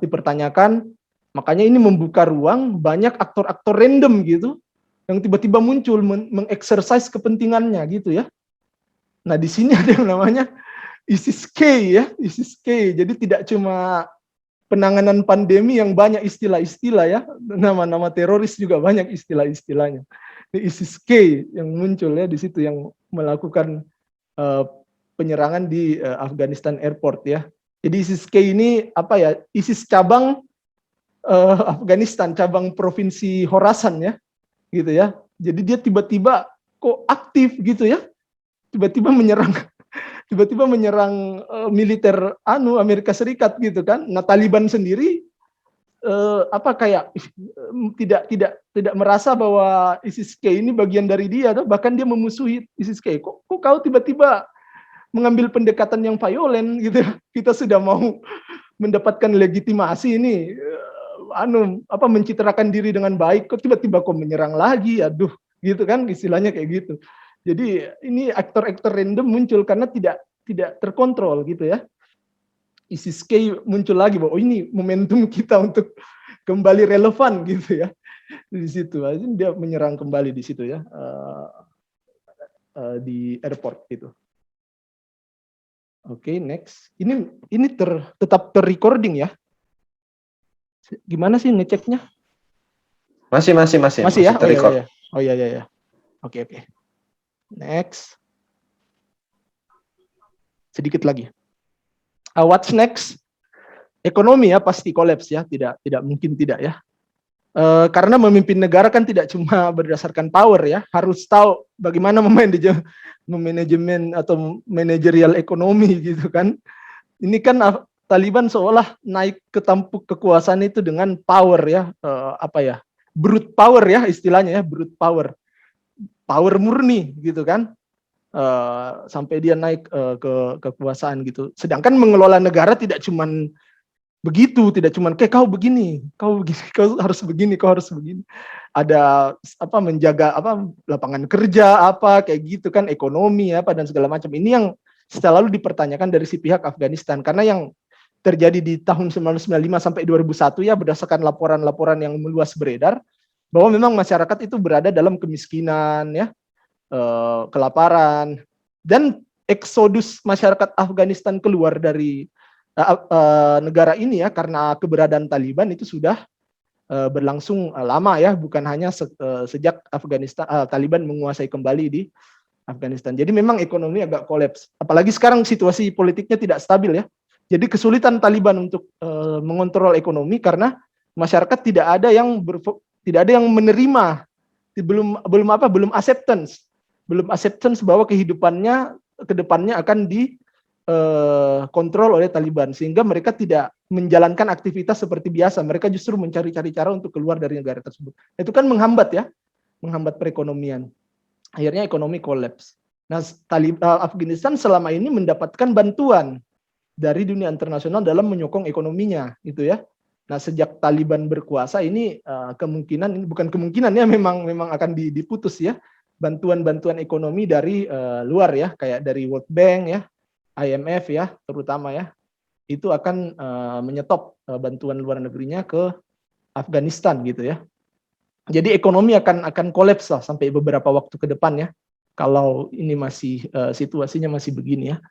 dipertanyakan. Makanya ini membuka ruang banyak aktor-aktor random gitu yang tiba-tiba muncul mengeksersis kepentingannya gitu ya. Nah, di sini ada yang namanya ISIS-K ya, ISIS-K. Jadi tidak cuma penanganan pandemi yang banyak istilah-istilah ya, nama-nama teroris juga banyak istilah-istilahnya. Ini ISIS-K yang muncul ya di situ, yang melakukan penyerangan di Afghanistan Airport ya. Jadi ISIS-K ini ISIS cabang Afghanistan, cabang provinsi Khorasan ya, gitu ya. Jadi dia tiba-tiba kok aktif gitu ya, tiba-tiba menyerang militer Amerika Serikat gitu kan. Nah, Taliban sendiri tidak merasa bahwa ISIS-K ini bagian dari dia, bahkan dia memusuhi ISIS-K. Kok kau tiba-tiba mengambil pendekatan yang violent gitu? Kita sudah mau mendapatkan legitimasi ini, mencitrakan diri dengan baik, kok tiba-tiba kok menyerang lagi, aduh, gitu kan, istilahnya kayak gitu. Jadi ini aktor-aktor random muncul karena tidak terkontrol gitu ya. ISIS-K muncul lagi bahwa ini momentum kita untuk kembali relevan gitu ya. Di situ dia menyerang kembali di situ ya, di airport gitu. Oke, next. Ini tetap terrecording ya. Gimana sih ngeceknya? Masih ya? terrecord. Oh iya. Oke. Next. Sedikit lagi. What's next? Ekonomi ya pasti kolaps ya, tidak mungkin tidak ya. Karena memimpin negara kan tidak cuma berdasarkan power ya, harus tahu bagaimana memanajemen atau manajerial ekonomi gitu kan. Ini kan Taliban seolah naik ke tampuk kekuasaan itu dengan power ya, brute power ya istilahnya ya, brute power murni gitu kan, sampai dia naik ke kekuasaan gitu. Sedangkan mengelola negara tidak cuman begitu, tidak cuman kayak kau begini, kau harus begini, kau harus begini. Ada menjaga lapangan kerja kayak gitu kan, ekonomi dan segala macam. Ini yang selalu dipertanyakan dari si pihak Afghanistan, karena yang terjadi di tahun 1995 sampai 2001 ya, berdasarkan laporan-laporan yang meluas beredar, bahwa memang masyarakat itu berada dalam kemiskinan ya, kelaparan, dan eksodus masyarakat Afghanistan keluar dari negara ini ya karena keberadaan Taliban itu sudah berlangsung lama ya, bukan hanya sejak Taliban menguasai kembali di Afghanistan. Jadi memang ekonomi agak kolaps, apalagi sekarang situasi politiknya tidak stabil ya. Jadi kesulitan Taliban untuk mengontrol ekonomi karena masyarakat tidak ada yang menerima, belum acceptance bahwa kehidupannya ke depannya akan dikontrol oleh Taliban, sehingga mereka tidak menjalankan aktivitas seperti biasa. Mereka justru mencari-cari cara untuk keluar dari negara tersebut. Itu kan menghambat perekonomian. Akhirnya ekonomi kolaps. Nah, Afghanistan selama ini mendapatkan bantuan dari dunia internasional dalam menyokong ekonominya, gitu ya. Nah, sejak Taliban berkuasa ini memang akan diputus ya bantuan ekonomi dari luar ya, kayak dari World Bank ya, IMF ya, terutama ya. itu akan menyetop bantuan luar negerinya ke Afghanistan gitu ya. Jadi ekonomi akan kolaps lah sampai beberapa waktu ke depan ya. Kalau ini masih situasinya masih begini ya.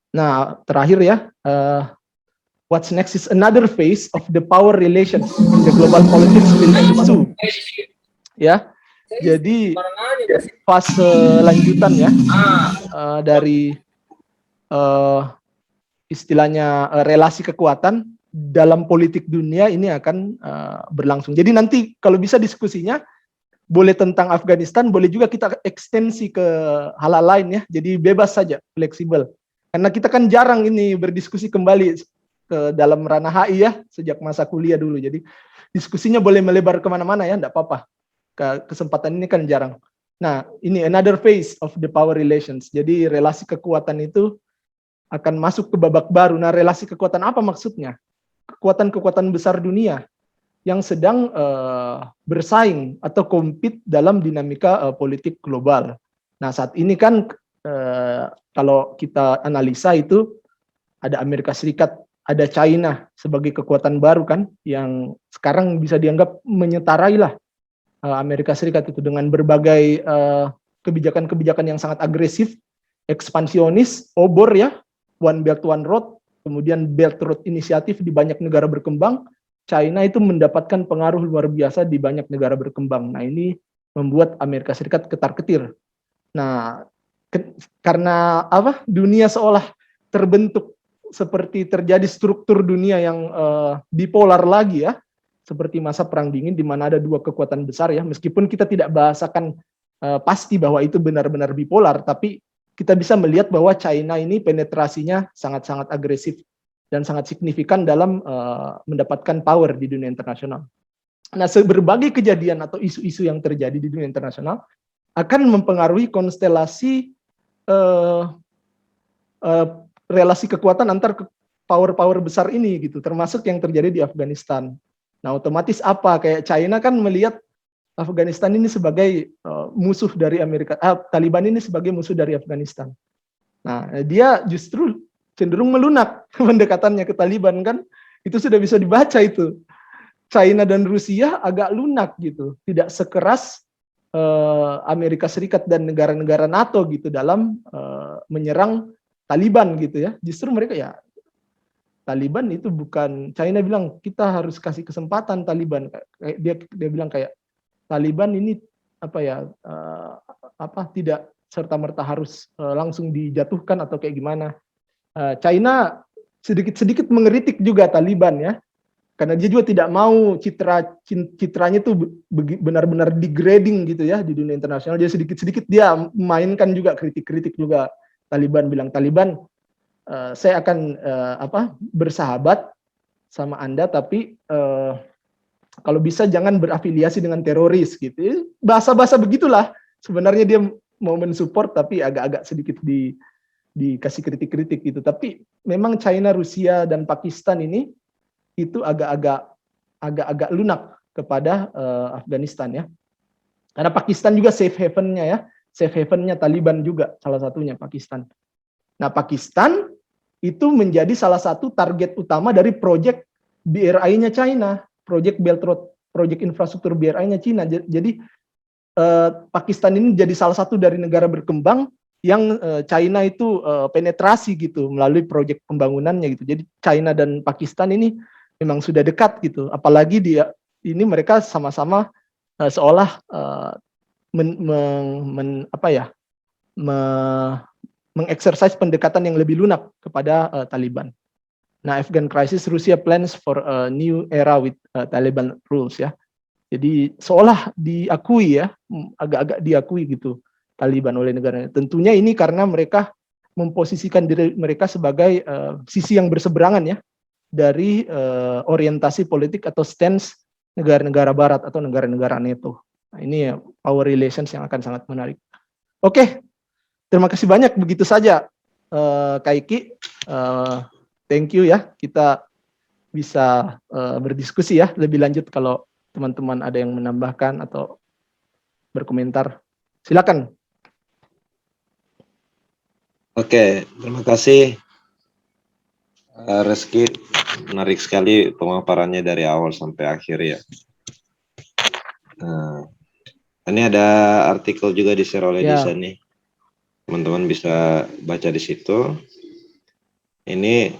Nah, terakhir ya, what's next is another phase of the power relations in the global politics will ensue. Ya, jadi fase lanjutan ya dari istilahnya relasi kekuatan dalam politik dunia ini akan berlangsung. Jadi nanti kalau bisa diskusinya boleh tentang Afghanistan, boleh juga kita ekstensi ke hal lain ya. Jadi bebas saja, fleksibel. Karena kita kan jarang ini berdiskusi kembali ke dalam ranah HI ya, sejak masa kuliah dulu. Jadi diskusinya boleh melebar kemana-mana ya, enggak apa-apa. Kesempatan ini kan jarang. Nah, ini another phase of the power relations. Jadi relasi kekuatan itu akan masuk ke babak baru. Nah, relasi kekuatan apa maksudnya? Kekuatan-kekuatan besar dunia yang sedang bersaing atau compete dalam dinamika politik global. Nah, saat ini kan kalau kita analisa itu ada Amerika Serikat, ada China sebagai kekuatan baru kan, yang sekarang bisa dianggap menyetarai lah Amerika Serikat itu dengan berbagai kebijakan-kebijakan yang sangat agresif, ekspansionis, obor ya, One Belt One Road, kemudian Belt Road Initiative di banyak negara berkembang. China itu mendapatkan pengaruh luar biasa di banyak negara berkembang. Nah, ini membuat Amerika Serikat ketar-ketir. Nah, karena apa? Dunia seolah terbentuk seperti terjadi struktur dunia yang bipolar lagi ya, seperti masa Perang Dingin di mana ada dua kekuatan besar ya. Meskipun kita tidak bahasakan pasti bahwa itu benar-benar bipolar, tapi kita bisa melihat bahwa China ini penetrasinya sangat-sangat agresif dan sangat signifikan dalam mendapatkan power di dunia internasional. Nah, berbagai kejadian atau isu-isu yang terjadi di dunia internasional akan mempengaruhi konstelasi relasi kekuatan antar power-power besar ini gitu, termasuk yang terjadi di Afghanistan. Nah, otomatis apa? Kayak China kan melihat Afghanistan ini sebagai musuh dari Amerika, Taliban ini sebagai musuh dari Afghanistan. Nah, dia justru cenderung melunak pendekatannya ke Taliban kan, itu sudah bisa dibaca itu. China dan Rusia agak lunak gitu, tidak sekeras Amerika Serikat dan negara-negara NATO gitu dalam menyerang Taliban gitu ya. Justru mereka ya, Taliban itu bukan, China bilang kita harus kasih kesempatan Taliban. Dia bilang kayak Taliban ini apa ya, tidak serta-merta harus langsung dijatuhkan atau kayak gimana. China sedikit-sedikit mengkritik juga Taliban ya, karena dia juga tidak mau citranya itu benar-benar degrading gitu ya di dunia internasional. Jadi sedikit-sedikit dia mainkan juga kritik-kritik juga. Taliban bilang, Taliban saya akan bersahabat sama Anda, tapi kalau bisa jangan berafiliasi dengan teroris gitu. Bahasa-bahasa begitulah. Sebenarnya dia mau mensupport tapi agak-agak sedikit dikasih kritik-kritik gitu. Tapi memang China, Rusia dan Pakistan ini itu agak-agak lunak kepada Afghanistan ya. Karena Pakistan juga safe haven-nya ya. Safe haven-nya Taliban juga salah satunya Pakistan. Nah, Pakistan itu menjadi salah satu target utama dari proyek BRI-nya China, proyek Belt Road, proyek infrastruktur BRI-nya China. Jadi Pakistan ini jadi salah satu dari negara berkembang yang China itu penetrasi gitu melalui proyek pembangunannya gitu. Jadi China dan Pakistan ini memang sudah dekat gitu. Apalagi ini mereka sama-sama seolah mengeksersis pendekatan yang lebih lunak kepada Taliban. Nah, Afghan crisis, Rusia plans for a new era with Taliban rules ya. Jadi seolah diakui ya, agak-agak diakui gitu Taliban oleh negaranya. Tentunya ini karena mereka memposisikan diri mereka sebagai sisi yang berseberangan ya dari orientasi politik atau stance negara-negara Barat atau negara-negara NATO. Nah, ini ya, power relations yang akan sangat menarik. Oke, terima kasih banyak. Begitu saja, Kak Iki. Thank you ya. Kita bisa berdiskusi ya lebih lanjut kalau teman-teman ada yang menambahkan atau berkomentar. Silakan. Oke, terima kasih Reski, menarik sekali pemaparannya dari awal sampai akhir ya. Nah, ini ada artikel juga di-share oleh Ya. Disa nih. Teman-teman bisa baca di situ. Ini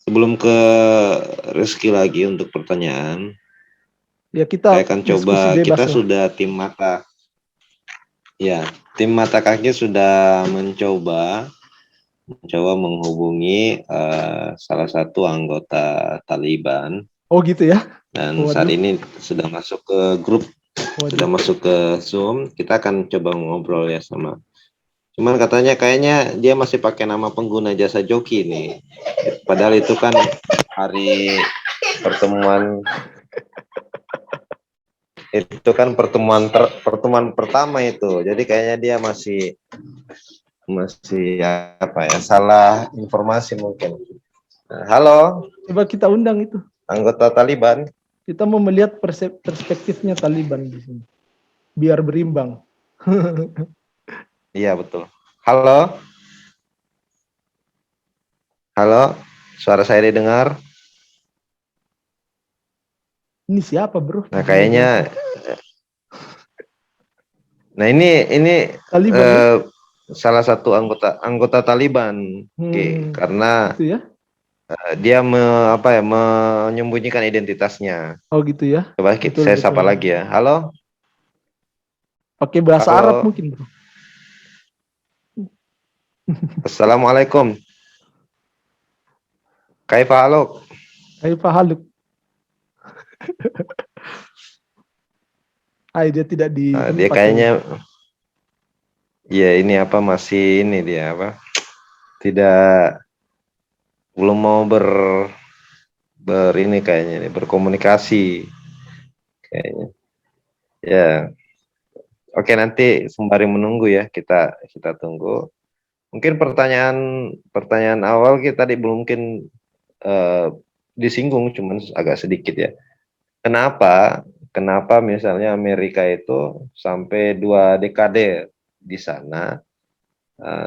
sebelum ke Reski lagi untuk pertanyaan, Ya kita saya akan diskusi coba, bebas kita lah. sudah tim mata kaki sudah mencoba menghubungi salah satu anggota Taliban, Oh gitu ya. dan Waduh. saat ini sudah masuk ke grup, sudah Waduh. masuk ke Zoom. Kita akan coba ngobrol ya sama. Cuman katanya kayaknya dia masih pakai nama pengguna jasa joki nih. Padahal itu kan hari pertemuan, itu kan pertemuan pertama itu. Jadi kayaknya dia masih apa ya, salah informasi mungkin. Nah, halo, Coba kita undang itu. anggota Taliban. Kita mau melihat perspektifnya Taliban di sini. Biar berimbang. Iya betul. Halo, halo, suara saya didengar. Ini siapa, bro? Nah kayaknya, nah ini Taliban ya? salah satu anggota Taliban, Oke, karena Gitu ya? dia menyembunyikan identitasnya. Oh gitu ya? Coba Betul, saya betul. sapa lagi ya. Halo. Pakai bahasa Halo. Arab mungkin, bro. Assalamualaikum. Kaifa haluk? Kaifa haluk? Dia tidak di Nah, dia tempat kayaknya, ini. ya ini masih ini dia tidak, belum mau ini kayaknya berkomunikasi kayaknya. Ya. Oke, nanti sembari menunggu ya, kita tunggu. Mungkin pertanyaan awal kita tadi belum mungkin disinggung, cuman agak sedikit ya. Kenapa misalnya Amerika itu sampai 2 dekade di sana,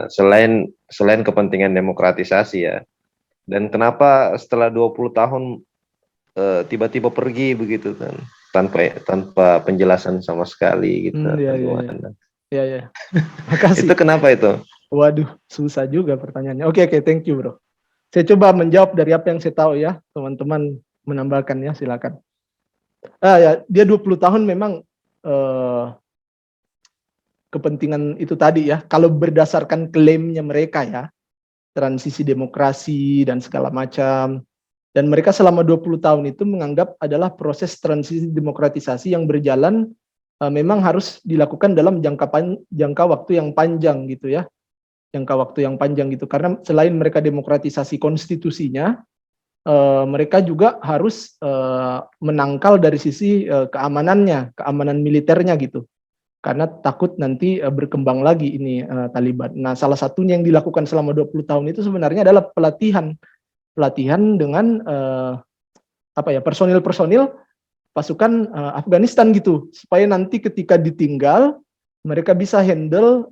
selain kepentingan demokratisasi ya, dan kenapa setelah 20 tahun tiba-tiba pergi begitu kan, tanpa penjelasan sama sekali gitu, Iya. gimana? Iya. Makasih. Itu kenapa itu? Waduh, susah juga pertanyaannya. Oke, thank you, bro. Saya coba menjawab dari apa yang saya tahu ya, teman-teman menambahkan ya, silakan. Ya, dia 20 tahun memang kepentingan itu tadi ya, kalau berdasarkan klaimnya mereka ya, transisi demokrasi dan segala macam. Dan mereka selama 20 tahun itu menganggap adalah proses transisi demokratisasi yang berjalan memang harus dilakukan dalam jangka waktu yang panjang gitu ya. Jangka waktu yang panjang gitu, karena selain mereka demokratisasi konstitusinya, mereka juga harus menangkal dari sisi keamanan militernya gitu, karena takut nanti berkembang lagi ini Taliban. Nah, salah satunya yang dilakukan selama 20 tahun itu sebenarnya adalah pelatihan dengan personil pasukan Afghanistan gitu, supaya nanti ketika ditinggal mereka bisa handle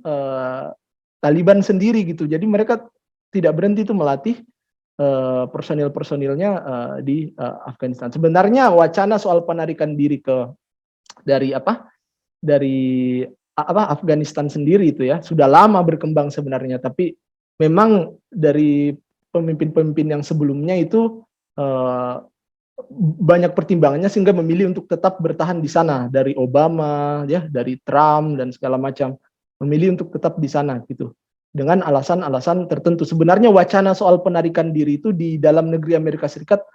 Taliban sendiri gitu. Jadi mereka tidak berhenti itu melatih personil-personilnya di Afghanistan. Sebenarnya wacana soal penarikan diri dari Afghanistan sendiri itu ya sudah lama berkembang sebenarnya, tapi memang dari pemimpin-pemimpin yang sebelumnya itu banyak pertimbangannya sehingga memilih untuk tetap bertahan di sana, dari Obama ya, dari Trump dan segala macam, memilih untuk tetap di sana gitu, dengan alasan-alasan tertentu. Sebenarnya wacana soal penarikan diri itu di dalam negeri Amerika Serikat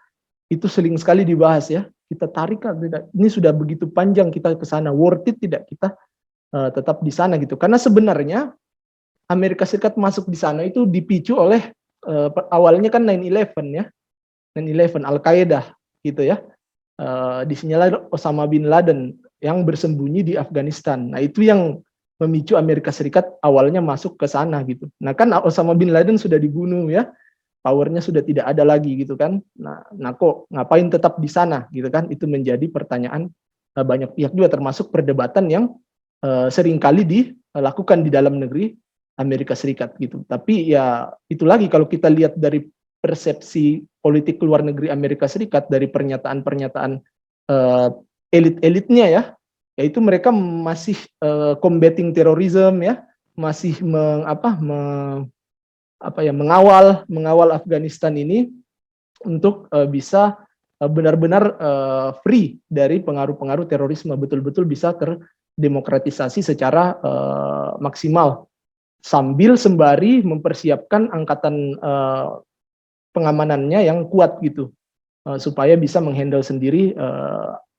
itu sering sekali dibahas ya. Kita tarik atau tidak? Ini sudah begitu panjang kita ke sana, worth it tidak kita tetap di sana gitu? Karena sebenarnya Amerika Serikat masuk di sana itu dipicu oleh awalnya kan 9/11 ya, 9/11 Al-Qaeda gitu ya. Disinyalir Osama bin Laden yang bersembunyi di Afghanistan. Nah, itu yang memicu Amerika Serikat awalnya masuk ke sana gitu. Nah, kan Osama bin Laden sudah dibunuh ya, powernya sudah tidak ada lagi gitu kan. Nah kok ngapain tetap di sana gitu kan? Itu menjadi pertanyaan banyak pihak juga, termasuk perdebatan yang seringkali dilakukan di dalam negeri Amerika Serikat gitu. Tapi ya itu lagi kalau kita lihat dari persepsi politik luar negeri Amerika Serikat dari pernyataan-pernyataan elit-elitnya ya, yaitu mereka masih combating terrorism ya, masih mengawal Afghanistan ini untuk bisa benar-benar free dari pengaruh-pengaruh terorisme, betul-betul bisa terdemokratisasi secara maksimal sambil sembari mempersiapkan angkatan pengamanannya yang kuat gitu supaya bisa menghandle sendiri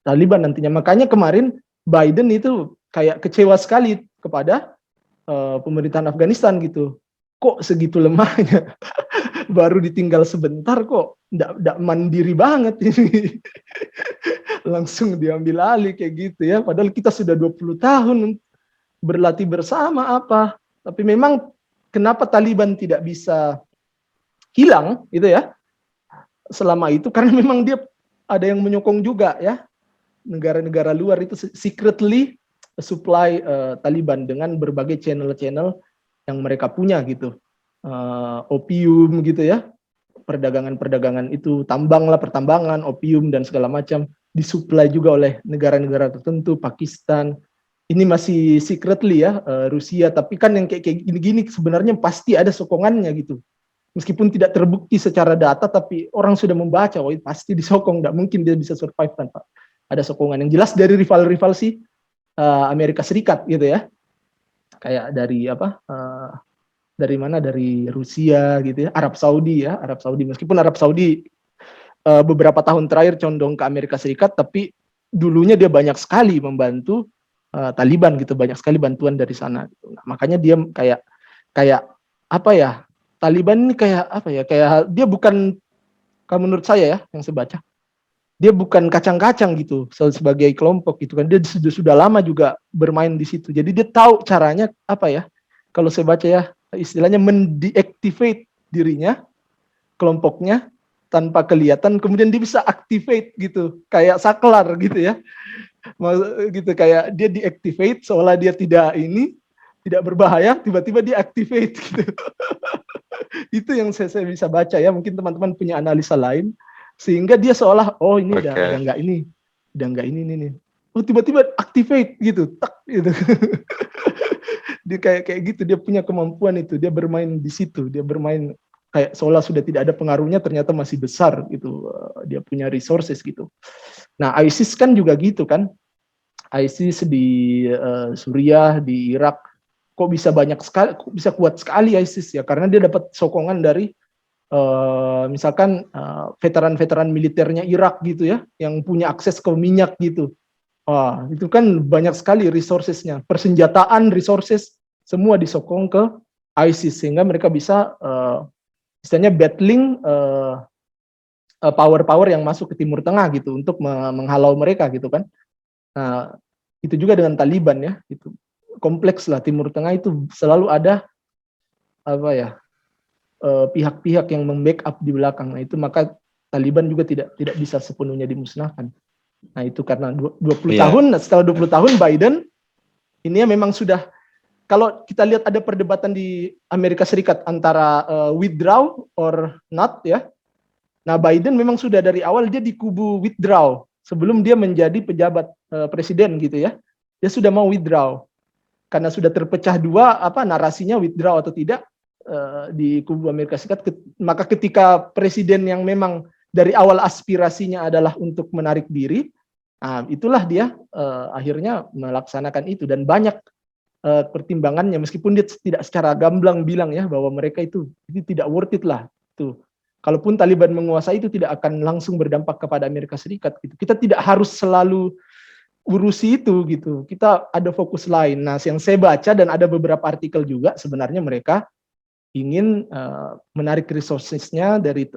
Taliban nantinya. Makanya kemarin Biden itu kayak kecewa sekali kepada pemerintahan Afghanistan gitu. Kok segitu lemahnya? Baru ditinggal sebentar kok nggak mandiri banget ini. Langsung diambil alih kayak gitu ya. Padahal kita sudah 20 tahun berlatih bersama apa. Tapi memang kenapa Taliban tidak bisa hilang gitu ya selama itu, karena memang dia ada yang menyokong juga ya. Negara-negara luar itu secretly supply Taliban dengan berbagai channel-channel yang mereka punya gitu. Opium gitu ya, perdagangan itu, pertambangan, opium dan segala macam disuplai juga oleh negara-negara tertentu, Pakistan. Ini masih secretly ya, Rusia, tapi kan yang kayak gini-gini sebenarnya pasti ada sokongannya gitu. Meskipun tidak terbukti secara data, tapi orang sudah membaca, oh pasti disokong, nggak mungkin dia bisa survive tanpa ada sokongan. Yang jelas dari rival-rival sih Amerika Serikat gitu ya, kayak dari dari mana, dari Rusia gitu ya, Arab Saudi meskipun Arab Saudi beberapa tahun terakhir condong ke Amerika Serikat, tapi dulunya dia banyak sekali membantu Taliban gitu, banyak sekali bantuan dari sana gitu. Nah, makanya dia kayak apa ya, Taliban ini kayak dia bukan, kalau menurut saya ya yang saya baca, dia bukan kacang-kacang gitu sebagai kelompok gitu kan, dia sudah lama juga bermain di situ, jadi dia tahu caranya kalau saya baca ya, istilahnya mendeactivate dirinya, kelompoknya tanpa kelihatan, kemudian dia bisa activate gitu, kayak saklar gitu ya, gitu, kayak dia deactivate seolah dia tidak berbahaya, tiba-tiba dia activate gitu. Itu yang saya bisa baca ya, mungkin teman-teman punya analisa lain, sehingga dia seolah ini udah nggak ini nih, tiba-tiba activate gitu, tak gitu. Dia kayak gitu, dia punya kemampuan itu, dia bermain di situ, dia bermain kayak seolah sudah tidak ada pengaruhnya, ternyata masih besar gitu, dia punya resources gitu. Nah, ISIS kan juga gitu kan, ISIS di Suriah, di Irak, kok bisa banyak sekali, kok bisa kuat sekali ISIS ya, karena dia dapat sokongan dari misalkan veteran-veteran militernya Irak gitu ya, yang punya akses ke minyak gitu. Itu kan banyak sekali resourcesnya, persenjataan, resources, semua disokong ke ISIS, sehingga mereka bisa istilahnya battling power-power yang masuk ke Timur Tengah gitu, untuk menghalau mereka gitu kan. Nah, itu juga dengan Taliban ya, itu kompleks lah, Timur Tengah itu selalu ada pihak-pihak yang membackup di belakang. Nah, itu maka Taliban juga tidak bisa sepenuhnya dimusnahkan. Nah, itu karena 20 tahun, setelah 20 tahun Biden ini memang sudah, kalau kita lihat ada perdebatan di Amerika Serikat antara withdraw or not ya. Nah, Biden memang sudah dari awal dia di kubu withdraw sebelum dia menjadi pejabat presiden gitu ya. Dia sudah mau withdraw. Karena sudah terpecah dua narasinya, withdraw atau tidak di kubu Amerika Serikat, maka ketika presiden yang memang dari awal aspirasinya adalah untuk menarik diri, itulah dia akhirnya melaksanakan itu, dan banyak pertimbangannya, meskipun dia tidak secara gamblang bilang ya bahwa mereka itu tidak worth it lah tuh. Kalaupun Taliban menguasai, itu tidak akan langsung berdampak kepada Amerika Serikat gitu. Kita tidak harus selalu urusi itu gitu. Kita ada fokus lain. Nah, yang saya baca dan ada beberapa artikel juga, sebenarnya mereka ingin menarik resourcesnya dari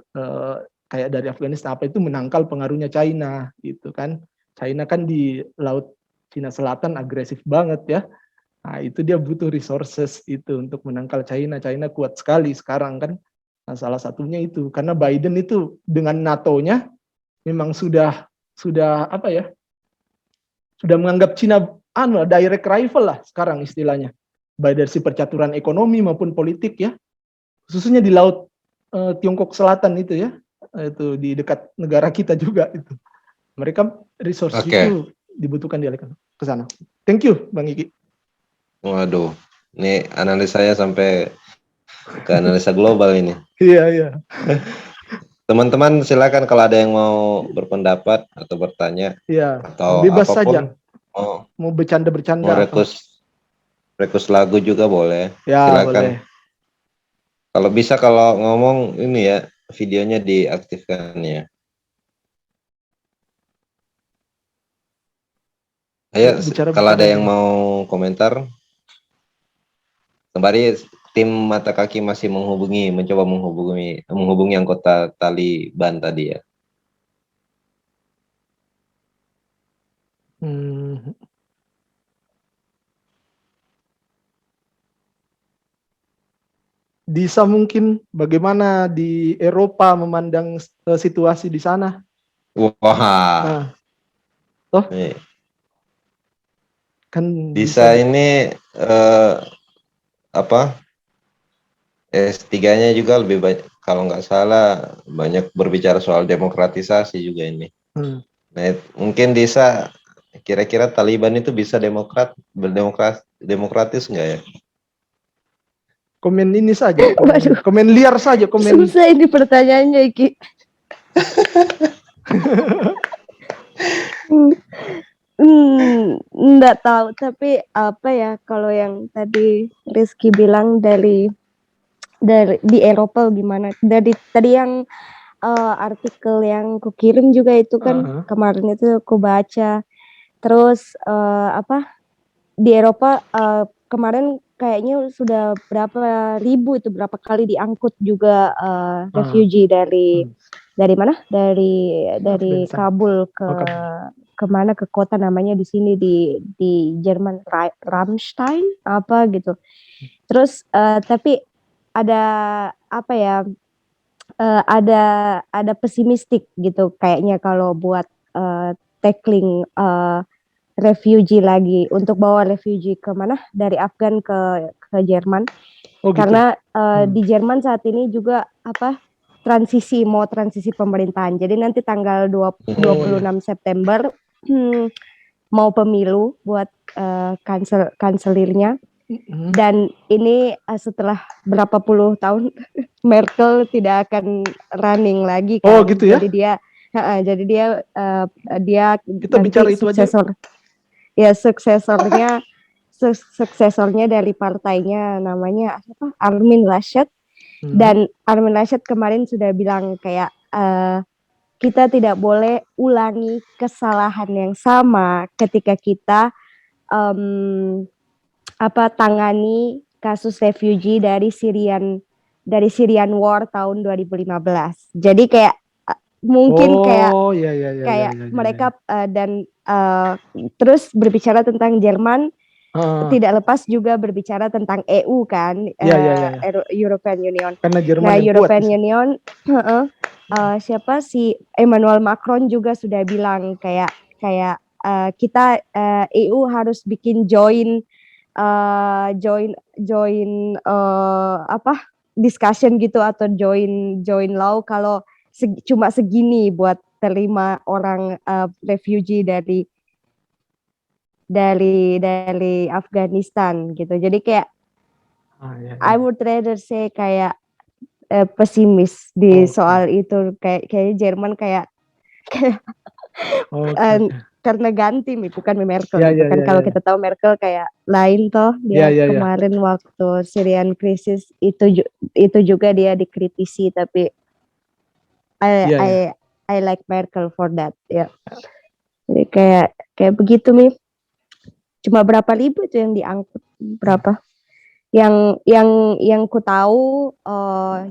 kayak dari Afghanistan, menangkal pengaruhnya China gitu kan. China kan di Laut Cina Selatan agresif banget ya. Nah, itu dia butuh resources itu untuk menangkal China. China kuat sekali sekarang kan. Nah, salah satunya itu karena Biden itu dengan NATO-nya memang sudah sudah menganggap Cina direct rival lah sekarang istilahnya. baik dari si percaturan ekonomi maupun politik ya, khususnya di laut Tiongkok Selatan itu ya, itu di dekat negara kita juga itu. Mereka resource itu dibutuhkan dialihkan ke sana. Thank you, Bang Iki. Waduh, ini analisanya sampai ke analisa global ini. Iya, iya. Teman-teman silakan kalau ada yang mau berpendapat atau bertanya Iya, atau bebas apapun. saja. Mau bercanda-bercanda. Mau request lagu juga boleh. Ya, Silakan. boleh. Kalau bisa kalau ngomong ini ya, videonya diaktifkan ya. Ayo, kalau ada yang mau komentar, kembali tim Mata Kaki masih mencoba menghubungi anggota Taliban tadi ya. Disa mungkin bagaimana di Eropa memandang situasi di sana? Wah. Toh? Kan Disa ini S3-nya juga lebih banyak, kalau nggak salah banyak berbicara soal demokratisasi juga ini. Nah, mungkin Disa kira-kira Taliban itu bisa demokratis nggak ya? Komen ini saja, komen liar saja, komen. Susah ini pertanyaannya, Iki. Nggak tahu, tapi apa ya, kalau yang tadi Rizky bilang dari di Eropa gimana? Dari tadi yang artikel yang kukirim juga itu kan kemarin itu aku baca. Terus di Eropa kemarin kayaknya sudah berapa kali diangkut juga refugee dari mana? Dari Kabul ke mana, ke kota namanya di sini di Jerman, Ramstein apa gitu. Terus tapi ada apa ya? Ada pesimistik gitu kayaknya kalau buat tackling refugee lagi, untuk bawa refugee ke mana, dari Afgan ke Jerman. Karena di Jerman saat ini juga transisi pemerintahan. Jadi nanti tanggal 26 September mau pemilu buat kanselirnya. Dan ini setelah berapa puluh tahun Merkel tidak akan running lagi kan. Gitu ya? Jadi dia kita bicara itu suksesor. Ya, suksesornya dari partainya namanya Armin Laschet. Dan Armin Laschet kemarin sudah bilang kayak kita tidak boleh ulangi kesalahan yang sama ketika kita tangani kasus refugee dari Syrian War tahun 2015. Jadi kayak mungkin mereka dan terus berbicara tentang Jerman, tidak lepas juga berbicara tentang EU kan, European Union. Karena Jerman European Union, siapa si Emmanuel Macron juga sudah bilang kayak kita EU harus bikin join discussion gitu, atau join law kalau cuma segini buat terima orang refugee dari Afghanistan gitu. Jadi kayak I would rather say kayak pesimis di soal itu, kayak Jerman kayak karena ganti bukan Merkel kan. Kalau kita tahu Merkel kayak lain toh dia kemarin waktu Syrian crisis itu juga dia dikritisi, tapi I like Merkel for that ya. Jadi kayak begitu cuma berapa ribu itu yang diangkut, berapa yang ku tahu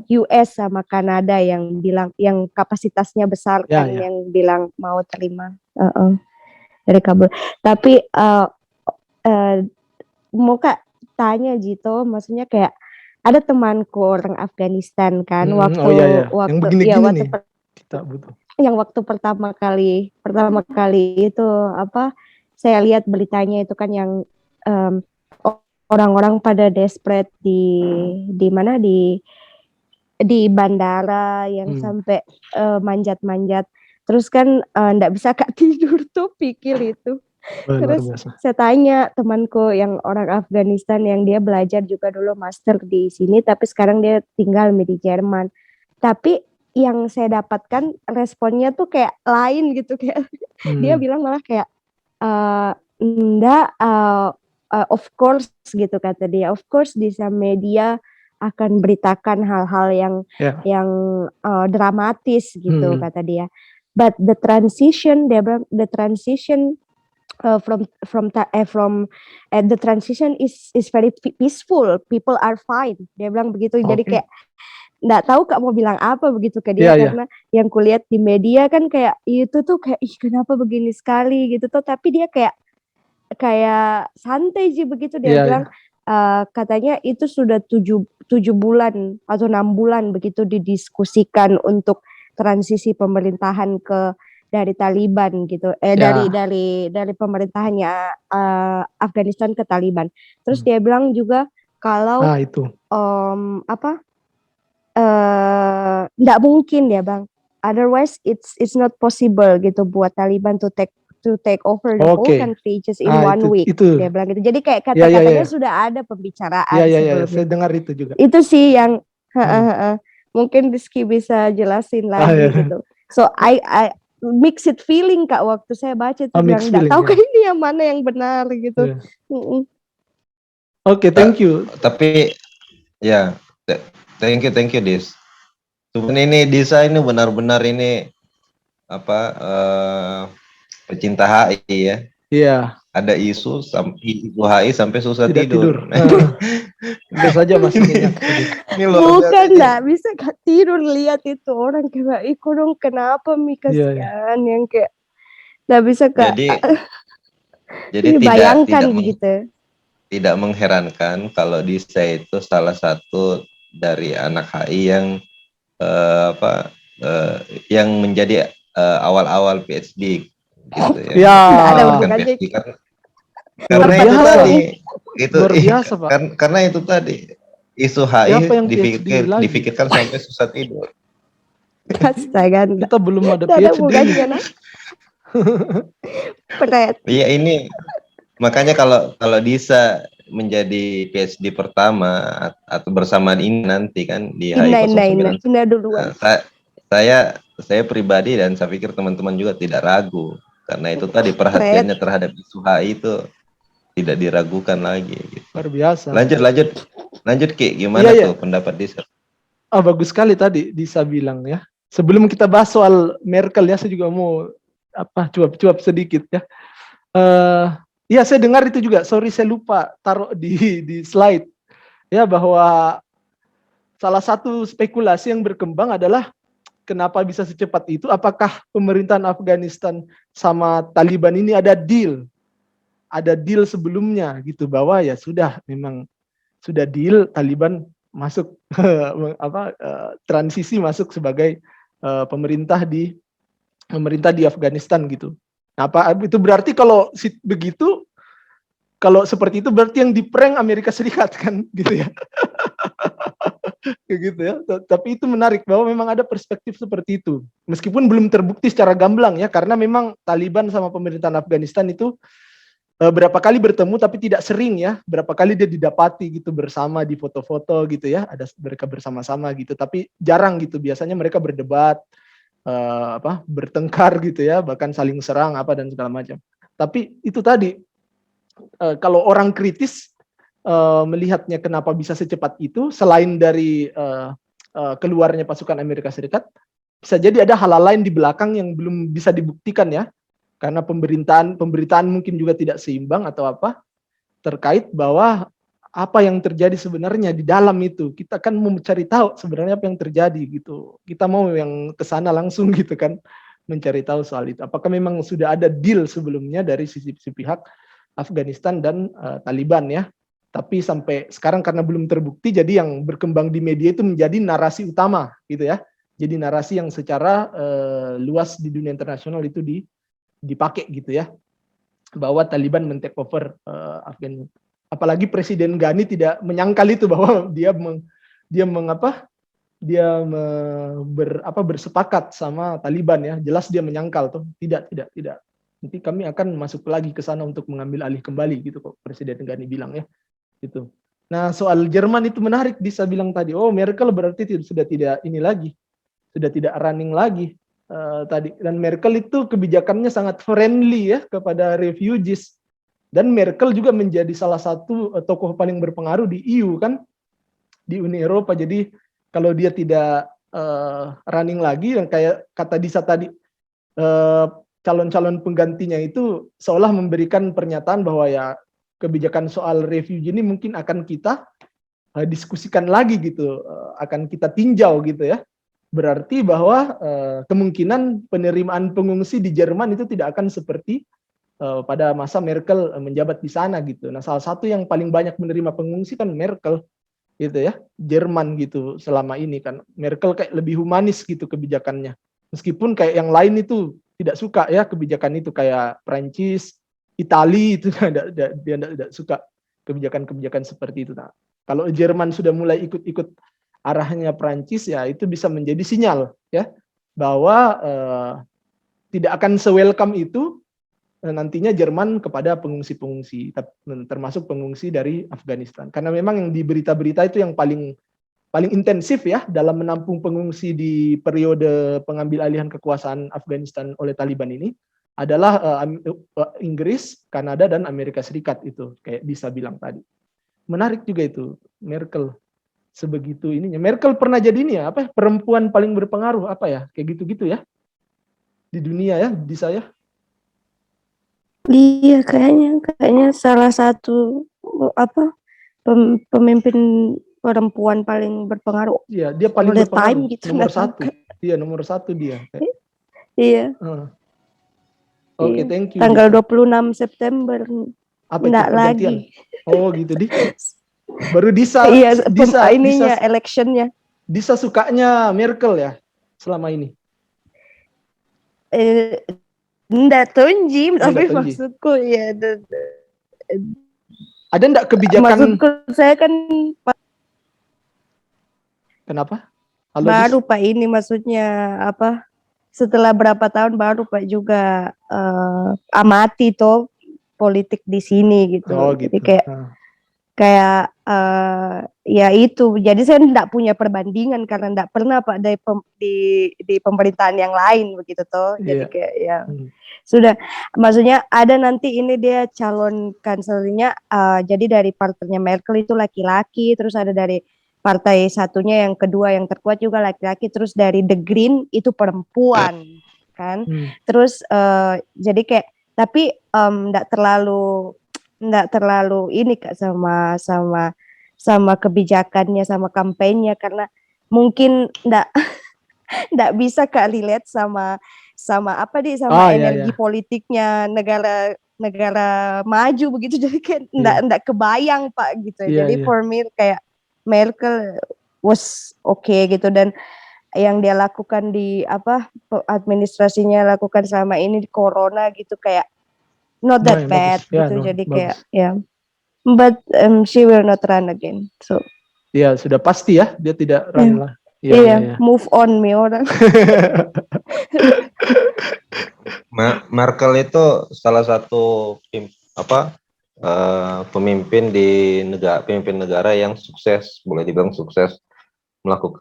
US sama Kanada yang bilang, yang kapasitasnya besar kan, yang bilang mau terima dari Kabul. Tapi mau Kak tanya Jito, maksudnya kayak ada temanku orang Afghanistan kan, waktu pertama kali itu saya lihat beritanya itu kan yang orang-orang pada desperate di mana di bandara yang sampai manjat-manjat. Terus kan nggak bisa Kak tidur tuh pikir itu. Luar Terus biasa. saya tanya temanku yang orang Afghanistan yang dia belajar juga dulu master di sini, tapi sekarang dia tinggal di Jerman. Tapi yang saya dapatkan responnya tuh kayak lain gitu, kayak dia bilang malah kayak enggak, of course gitu kata dia, of course di media akan beritakan hal-hal yang dramatis gitu kata dia. But the transition, dia bilang the transition the transition is very peaceful, people are fine. Dia bilang begitu. Jadi kayak nggak tahu Kak mau bilang apa begitu ke dia, karena yang kulihat di media kan kayak itu tuh kayak ih kenapa begini sekali gitu tuh, tapi dia kayak santai sih begitu. Dia bilang katanya itu sudah 7 bulan atau 6 bulan begitu didiskusikan untuk transisi pemerintahan dari Taliban gitu, dari pemerintahannya Afghanistan ke Taliban. Terus dia bilang juga kalau nggak mungkin ya Bang, otherwise it's not possible gitu buat Taliban to take over the whole country just in 1 week. Dia bilang gitu. Jadi kayak kata-katanya sudah ada pembicaraan sebelumnya. Saya dengar itu juga. Itu sih yang mungkin Rizky bisa jelasin lagi gitu. So I mixed feeling Kak waktu saya baca itu, bilang nggak tahu ini yang mana yang benar gitu. Oke, thank you. Tapi ya, thank you Dis. Sebenarnya ini Disa ini benar-benar ini pecinta HI ya. Iya. Ada isu HI sampai susah tidur. Bisa saja masih bukan nggak bisa Kak tidur lihat itu orang kayak ikut dong, kenapa kasihan yang kayak nggak bisa Kak. Jadi bayangkan gitu. Tidak mengherankan kalau Disa itu salah satu dari anak HI yang yang menjadi awal-awal PhD gitu ya. Karena itu tadi karena itu tadi isu HI dipikirkan sampai susah tidur. Astaga, kita belum ada PhD. Iya, ini makanya kalau Disa menjadi PhD pertama atau bersamaan ini nanti kan di HI 09. Saya pribadi dan saya pikir teman-teman juga tidak ragu, karena itu tadi perhatiannya terhadap isu HI itu tidak diragukan lagi gitu. Luar biasa. Lanjut Ki, gimana tuh pendapat Disa? Bagus sekali tadi Disa bilang ya. Sebelum kita bahas soal Merkel ya, saya juga mau cuap-cuap sedikit ya. Iya, saya dengar itu juga. Sorry, saya lupa taruh di slide ya, bahwa salah satu spekulasi yang berkembang adalah kenapa bisa secepat itu? Apakah pemerintahan Afghanistan sama Taliban ini ada deal sebelumnya gitu, bahwa ya memang sudah deal, Taliban masuk transisi masuk sebagai pemerintah di Afghanistan gitu. Nah, itu berarti kalau begitu, kalau seperti itu berarti yang diprank Amerika Serikat kan gitu ya. Kayak gitu ya. Tapi itu menarik bahwa memang ada perspektif seperti itu. Meskipun belum terbukti secara gamblang ya, karena memang Taliban sama pemerintahan Afghanistan itu berapa kali bertemu tapi tidak sering ya. Berapa kali dia didapati gitu bersama di foto-foto gitu ya, ada mereka bersama-sama gitu, tapi jarang gitu. Biasanya mereka berdebat, bertengkar gitu ya, bahkan saling serang dan segala macam. Tapi itu tadi kalau orang kritis melihatnya kenapa bisa secepat itu, selain dari keluarnya pasukan Amerika Serikat, bisa jadi ada hal lain di belakang yang belum bisa dibuktikan ya, karena pemberitaan mungkin juga tidak seimbang atau terkait bahwa apa yang terjadi sebenarnya di dalam itu. Kita kan mau mencari tahu sebenarnya apa yang terjadi gitu. Kita mau yang ke sana langsung gitu kan, mencari tahu soal itu. Apakah memang sudah ada deal sebelumnya dari sisi pihak Afghanistan dan Taliban ya. Tapi sampai sekarang karena belum terbukti, jadi yang berkembang di media itu menjadi narasi utama gitu ya. Jadi narasi yang secara luas di dunia internasional itu dipakai gitu ya, bahwa Taliban men-take over Afghanistan. Apalagi Presiden Ghani tidak menyangkal itu bahwa bersepakat sama Taliban ya. Jelas dia menyangkal tuh. Tidak. Nanti kami akan masuk lagi ke sana untuk mengambil alih kembali gitu kok Presiden Ghani bilang ya. Gitu. Nah, soal Jerman itu menarik, bisa bilang tadi, oh Merkel berarti sudah tidak ini lagi. Sudah tidak running lagi tadi. Dan Merkel itu kebijakannya sangat friendly ya kepada refugees. Dan Merkel juga menjadi salah satu tokoh paling berpengaruh di EU kan, di Uni Eropa. Jadi kalau dia tidak running lagi, dan kayak kata Disa tadi, calon-calon penggantinya itu seolah memberikan pernyataan bahwa ya kebijakan soal refugee ini mungkin akan kita diskusikan lagi gitu, akan kita tinjau gitu ya. Berarti bahwa kemungkinan penerimaan pengungsi di Jerman itu tidak akan seperti pada masa Merkel menjabat di sana gitu. Nah, salah satu yang paling banyak menerima pengungsi kan Merkel gitu ya, Jerman gitu selama ini kan. Merkel kayak lebih humanis gitu kebijakannya. Meskipun kayak yang lain itu tidak suka ya kebijakan itu, kayak Prancis, Itali itu dia tidak suka kebijakan-kebijakan seperti itu. Nah, kalau Jerman sudah mulai ikut-ikut arahnya Prancis ya, itu bisa menjadi sinyal ya bahwa tidak akan se-welcome itu nantinya Jerman kepada pengungsi-pengungsi, termasuk pengungsi dari Afghanistan. Karena memang yang di berita-berita itu yang paling intensif ya dalam menampung pengungsi di periode pengambil alihan kekuasaan Afghanistan oleh Taliban ini adalah Inggris, Kanada, dan Amerika Serikat itu, kayak bisa bilang tadi. Menarik juga itu, Merkel sebegitu ininya. Merkel pernah jadi ini ya, apa perempuan paling berpengaruh apa ya, kayak gitu-gitu ya di dunia ya, bisa ya. Iya, kayaknya salah satu pemimpin perempuan paling berpengaruh. Iya, dia paling All the berpengaruh. time gitu, Nomor nggak tahu. satu. Iya, nomor satu dia. Iya. Oke, Iya. thank you. Tanggal Disa. 26 September. Apa itu Nggak pergantian? lagi. Oh gitu di. Baru Disa. Iya, Disa ininya electionnya. Disa sukanya Merkel ya selama ini. Nggak tonji, tapi nggak tonji. maksudku ya. Ada nggak kebijakan? Maksudku saya kan Kenapa? Halo, baru Dis? Pak ini maksudnya apa? Setelah berapa tahun baru Pak juga amati toh politik di sini gitu. Oh gitu. Jadi kayak ya itu. Jadi saya tidak punya perbandingan karena tidak pernah Pak di pemerintahan yang lain begitu toh. Jadi kayak ya sudah. Maksudnya ada nanti ini dia calon kanselnya. Jadi dari partainya Merkel itu laki-laki, terus ada dari partai satunya yang kedua yang terkuat juga laki-laki, terus dari The Green itu perempuan kan. Terus jadi kayak tapi enggak terlalu ini Kak sama kebijakannya, sama kampanyenya, karena mungkin enggak bisa Kak relate sama energi politiknya negara maju begitu, jadi kayak enggak kebayang Pak gitu. Jadi for me kayak Merkel was okay gitu, dan yang dia lakukan di administrasinya lakukan selama ini di corona gitu kayak not that bad gitu. Jadi kayak but she will not run again. So ya sudah pasti ya dia tidak run lah. Iya, move on mi orang. Merkel itu salah satu pemimpin negara yang sukses, boleh dibilang sukses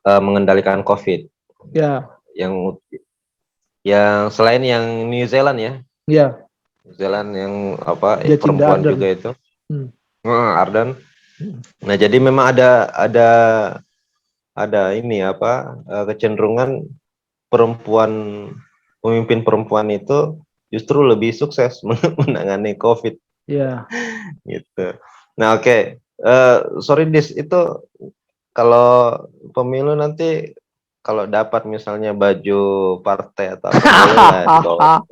mengendalikan COVID. Ya. Yang selain yang New Zealand ya. Ya. New Zealand yang perempuan juga itu. Ardern. Nah, jadi memang ada ini kecenderungan pemimpin perempuan itu justru lebih sukses menangani COVID. Iya. Gitu. Nah, oke. Sorry Dis, itu kalau pemilu nanti kalau dapat misalnya baju partai atau apa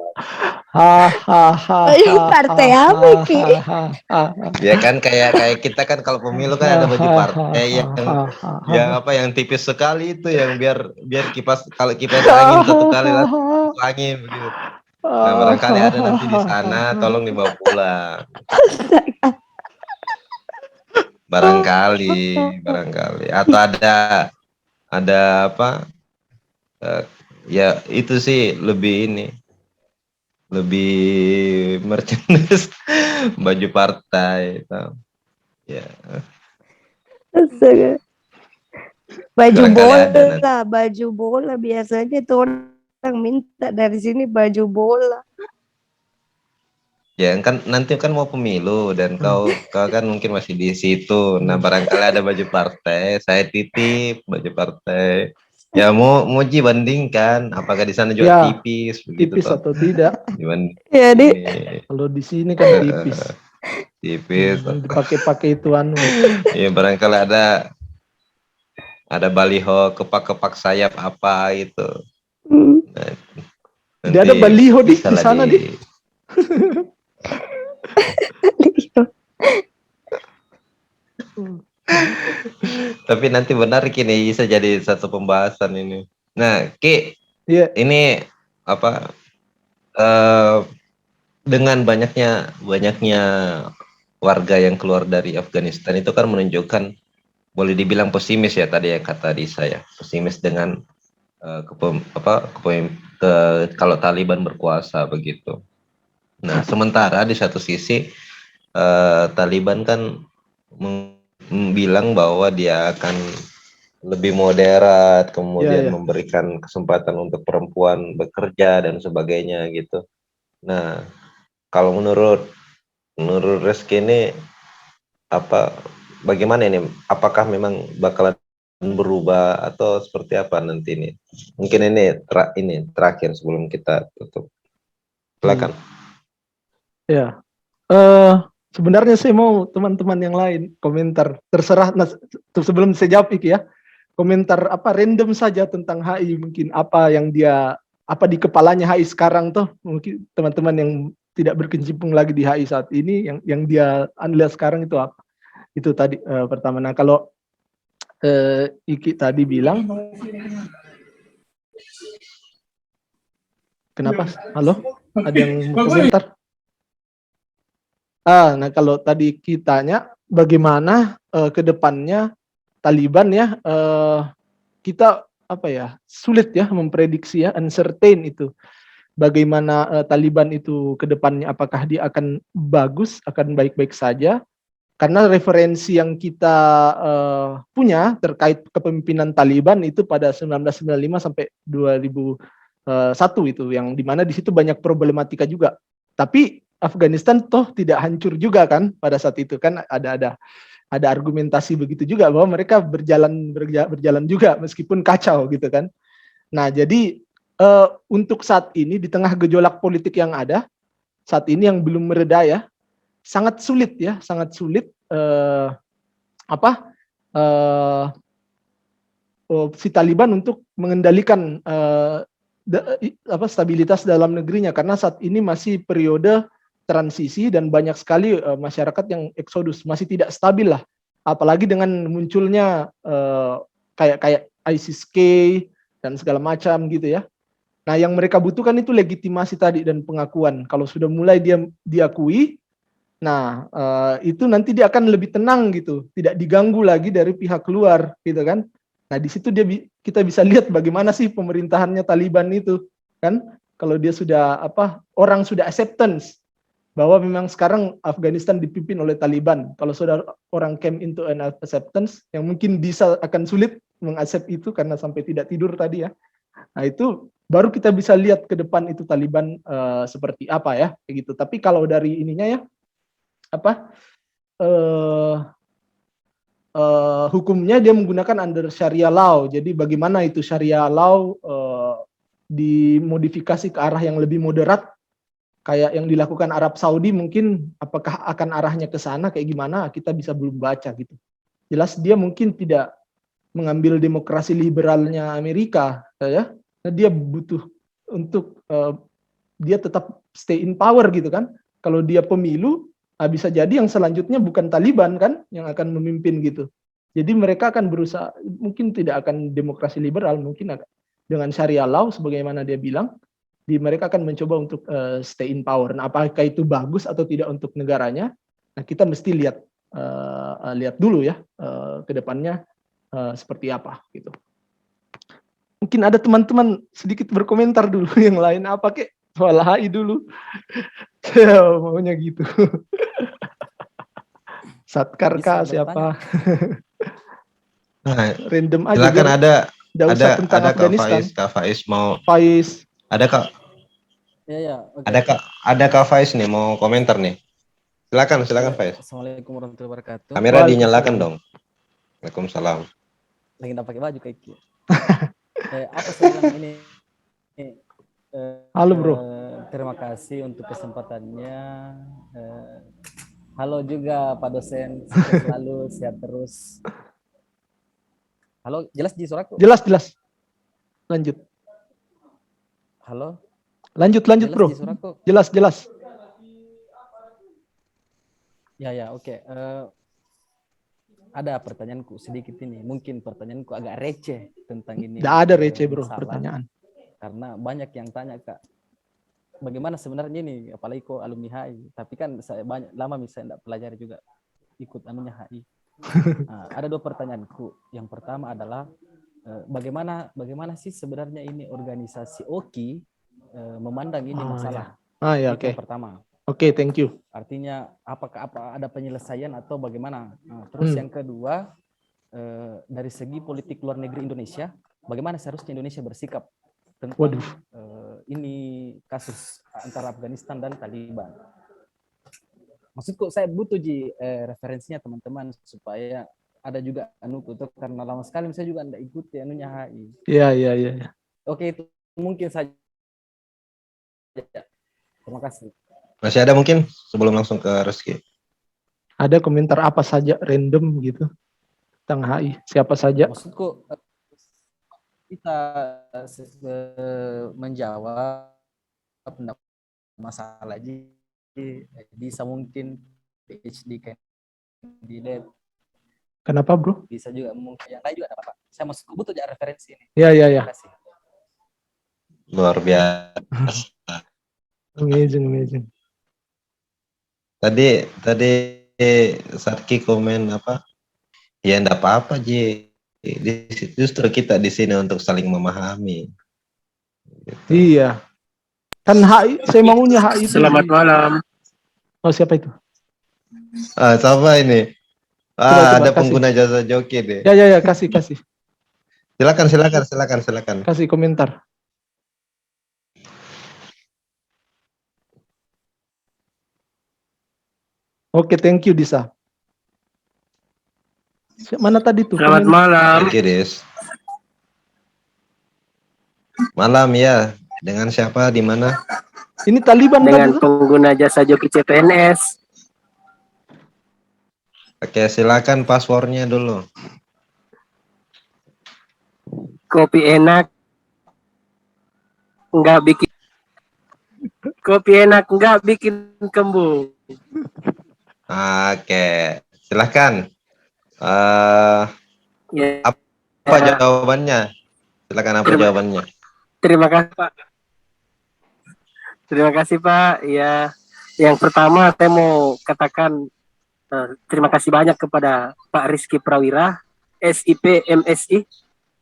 partai apa Ki? Ya kan kayak kita kan kalau pemilu kan ada baju partai yang tipis sekali itu, yang biar kipas angin satu kali langsung angin begitu. Nah, barangkali ada nanti di sana, tolong dibawa pulang. barangkali atau ada apa, ya itu sih lebih merchandise baju partai tau. Ya Astaga. Baju barangkali ada nanti. baju bola biasanya tuh orang minta dari sini baju bola. Ya kan nanti kan mau pemilu dan kau kan mungkin masih di situ. Nah barangkali ada baju partai, saya titip baju partai. Ya mau Ji bandingkan, apakah di sana juga Ya, tipis begitu tipis toh? atau tidak? Dibanding Ya, di ini Kalau di sini kan tipis. tipis. Yang dipakai-pakai itu anu. Ya barangkali ada baliho kepak-kepak sayap apa itu. Hmm. Nah, Dia ada nanti baliho di bisa lah sana di di. tapi nanti benar kini bisa jadi satu pembahasan ini. Nah, Ki, Iya, ini apa dengan banyaknya warga yang keluar dari Afghanistan itu kan menunjukkan boleh dibilang pesimis ya tadi ya kata di saya pesimis dengan kalau Taliban berkuasa begitu. Nah, sementara di satu sisi Taliban kan bilang bahwa dia akan lebih moderat, kemudian iya. memberikan kesempatan untuk perempuan bekerja dan sebagainya gitu. Nah, kalau menurut Reski ini apa bagaimana ini? Apakah memang bakalan berubah atau seperti apa nanti ini? Mungkin ini terakhir sebelum kita tutup. Silakan. Ya. Sebenarnya saya mau teman-teman yang lain komentar. Terserah. Nah, sebelum saya jawab Iki ya, komentar apa random saja tentang HI, mungkin apa yang dia apa di kepalanya HI sekarang tuh, mungkin teman-teman yang tidak berkecimpung lagi di HI saat ini yang dia lihat sekarang itu apa. Itu tadi pertama. Nah, kalau Iki tadi bilang kenapa? Halo? Ada yang mau komentar? Nah kalau tadi kitanya bagaimana ke depannya Taliban ya, kita apa ya, sulit ya memprediksi ya, uncertain itu. Bagaimana Taliban itu ke depannya, apakah dia akan bagus, akan baik-baik saja? Karena referensi yang kita punya terkait kepemimpinan Taliban itu pada 1995 sampai 2001 itu, yang dimana di situ banyak problematika juga. Tapi Afghanistan toh tidak hancur juga kan pada saat itu kan, ada argumentasi begitu juga bahwa mereka berjalan juga meskipun kacau gitu kan. Nah jadi untuk saat ini di tengah gejolak politik yang ada saat ini yang belum mereda ya, sangat sulit si Taliban untuk mengendalikan stabilitas dalam negerinya, karena saat ini masih periode transisi dan banyak sekali masyarakat yang eksodus, masih tidak stabil lah, apalagi dengan munculnya kayak ISIS-K dan segala macam gitu ya. Nah yang mereka butuhkan itu legitimasi tadi dan pengakuan. Kalau sudah mulai dia diakui, nah itu nanti dia akan lebih tenang gitu, tidak diganggu lagi dari pihak luar gitu kan. Nah di situ kita bisa lihat bagaimana sih pemerintahannya Taliban itu kan, kalau dia sudah orang sudah acceptance bahwa memang sekarang Afghanistan dipimpin oleh Taliban. Kalau sudah orang came into an acceptance, yang mungkin bisa akan sulit mengaccept itu karena sampai tidak tidur tadi ya. Nah itu baru kita bisa lihat ke depan itu Taliban seperti apa ya kayak gitu. Tapi kalau dari ininya ya hukumnya dia menggunakan under Sharia law. Jadi bagaimana itu Sharia law dimodifikasi ke arah yang lebih moderat, kayak yang dilakukan Arab Saudi, mungkin apakah akan arahnya ke sana kayak gimana kita bisa belum baca gitu. Jelas dia mungkin tidak mengambil demokrasi liberalnya Amerika ya. Nah, dia butuh untuk dia tetap stay in power gitu kan. Kalau dia pemilu, bisa jadi yang selanjutnya bukan Taliban kan yang akan memimpin gitu. Jadi mereka akan berusaha, mungkin tidak akan demokrasi liberal, mungkin dengan Syariah law sebagaimana dia bilang, mereka akan mencoba untuk stay in power. Nah, apakah itu bagus atau tidak untuk negaranya? Nah, kita mesti lihat lihat dulu ya ke depannya seperti apa gitu. Mungkin ada teman-teman sedikit berkomentar dulu yang lain apa kek soal HI dulu. Saya maunya gitu. Satkar Bisa kah siapa? Nah, Random aja. silakan Nggak usah tentang ada Afghanistan. Kak Faiz mau Faiz. ada Kak Ya, oke. ada Kak Faiz nih mau komentar nih. Silakan Ya, Faiz. Assalamualaikum warahmatullahi wabarakatuh. Kamera dinyalakan Waalaikumsalam. dong. Waalaikumsalam. Lagi nggak pakai baju kayak gitu. Apa saya bilang ini? Halo bro. Terima kasih untuk kesempatannya. Halo juga Pak dosen, sukses selalu, sehat terus. Halo, jelas di suaraku? Jelas. Lanjut. Halo. Lanjut Jelas bro. di suaraku? Jelas. Ya, oke. Ada pertanyaanku sedikit ini. Mungkin pertanyaanku agak receh tentang ini. Tidak ada receh bro masalah. pertanyaan. Karena banyak yang tanya Kak, bagaimana sebenarnya ini, apalagi kok alumni HI. Tapi kan saya lama misalnya tidak pelajari juga ikut anunya HI. Nah, ada dua pertanyaanku. Yang pertama adalah bagaimana sih sebenarnya ini organisasi OKI memandang ini masalah. Ya. Itu Oke. yang pertama. Oke, thank you. Artinya apakah ada penyelesaian atau bagaimana? Nah, terus yang kedua, dari segi politik luar negeri Indonesia, bagaimana seharusnya Indonesia bersikap tentang ini kasus antara Afghanistan dan Taliban? Maksudku saya butuh referensinya teman-teman supaya ada juga tuh karena lama sekali saya juga tidak ikuti anunya HI. Iya. Oke, itu mungkin saja. Terima kasih. Masih ada mungkin sebelum langsung ke Rizky. Ada komentar apa saja random gitu tentang HI, siapa saja? Maksudku kita menjawab masalah bisa mungkin PhD candidate. Kenapa bro? Bisa juga mungkin yang lain juga ada apa. Saya maksudku butuh aja referensi ini. Iya. Terima kasih. Luar biasa. Amazing. Tadi Sarki komen apa? Ya enggak apa-apa, Ji. Justru kita di sini untuk saling memahami. Gitu. Iya. Kan HI, saya maunya HI. Selamat malam. Oh, siapa itu? Siapa ini? Coba, Ada kasih. pengguna jasa joki deh. Ya, kasih. Silakan. Kasih komentar. Oke, thank you Disa. Mana tadi tuh? Selamat malam. Oke, Des. Malam ya. Dengan siapa di mana? Ini Taliban Dengan tadi tuh? pengguna jasa joki CPNS. Oke, silakan passwordnya dulu. Kopi enak nggak bikin kembung. Oke, silakan. Ya. Apa jawabannya? Silakan jawabannya? Terima kasih Pak. Ya, yang pertama saya mau katakan terima kasih banyak kepada Pak Rizky Prawira, SIP MSI.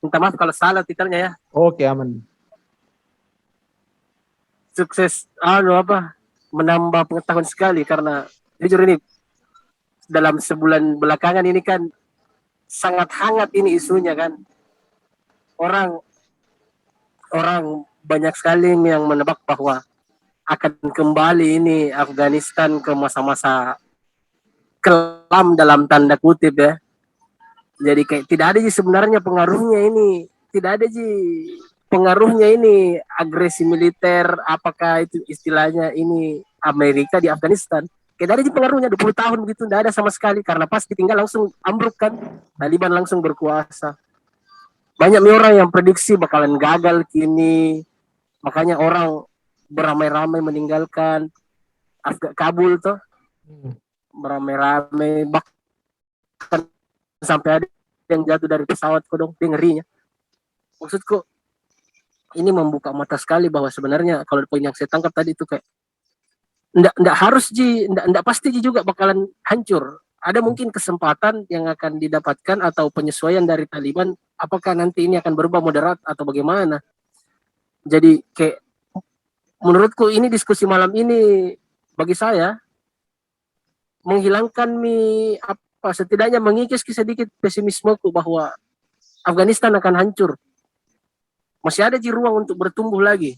Minta maaf kalau salah titelnya ya. Oke, aman. Sukses menambah pengetahuan sekali karena jujur ini dalam sebulan belakangan ini kan sangat hangat ini isunya kan. Orang banyak sekali yang menebak bahwa akan kembali ini Afghanistan ke masa-masa kelam dalam tanda kutip ya. Jadi kayak tidak ada sebenarnya pengaruhnya ini, agresi militer, apakah itu istilahnya ini Amerika di Afghanistan. Kayak ada pengaruhnya 20 tahun begitu, tidak ada sama sekali karena pas ditinggal langsung ambruk kan, Taliban langsung berkuasa. Banyak orang yang prediksi bakalan gagal kini, makanya orang beramai-ramai meninggalkan Kabul tuh, beramai-ramai bahkan sampai ada yang jatuh dari pesawat kodong, ngerinya. Maksudku ini membuka mata sekali bahwa sebenarnya kalau poin yang saya tangkap tadi itu kayak ndak pasti juga bakalan hancur ada mungkin kesempatan yang akan didapatkan atau penyesuaian dari Taliban, apakah nanti ini akan berubah moderat atau bagaimana. Jadi kayak menurutku ini diskusi malam ini bagi saya menghilangkan setidaknya mengikis sedikit pesimismeku bahwa Afghanistan akan hancur. Masih ada ruang untuk bertumbuh lagi.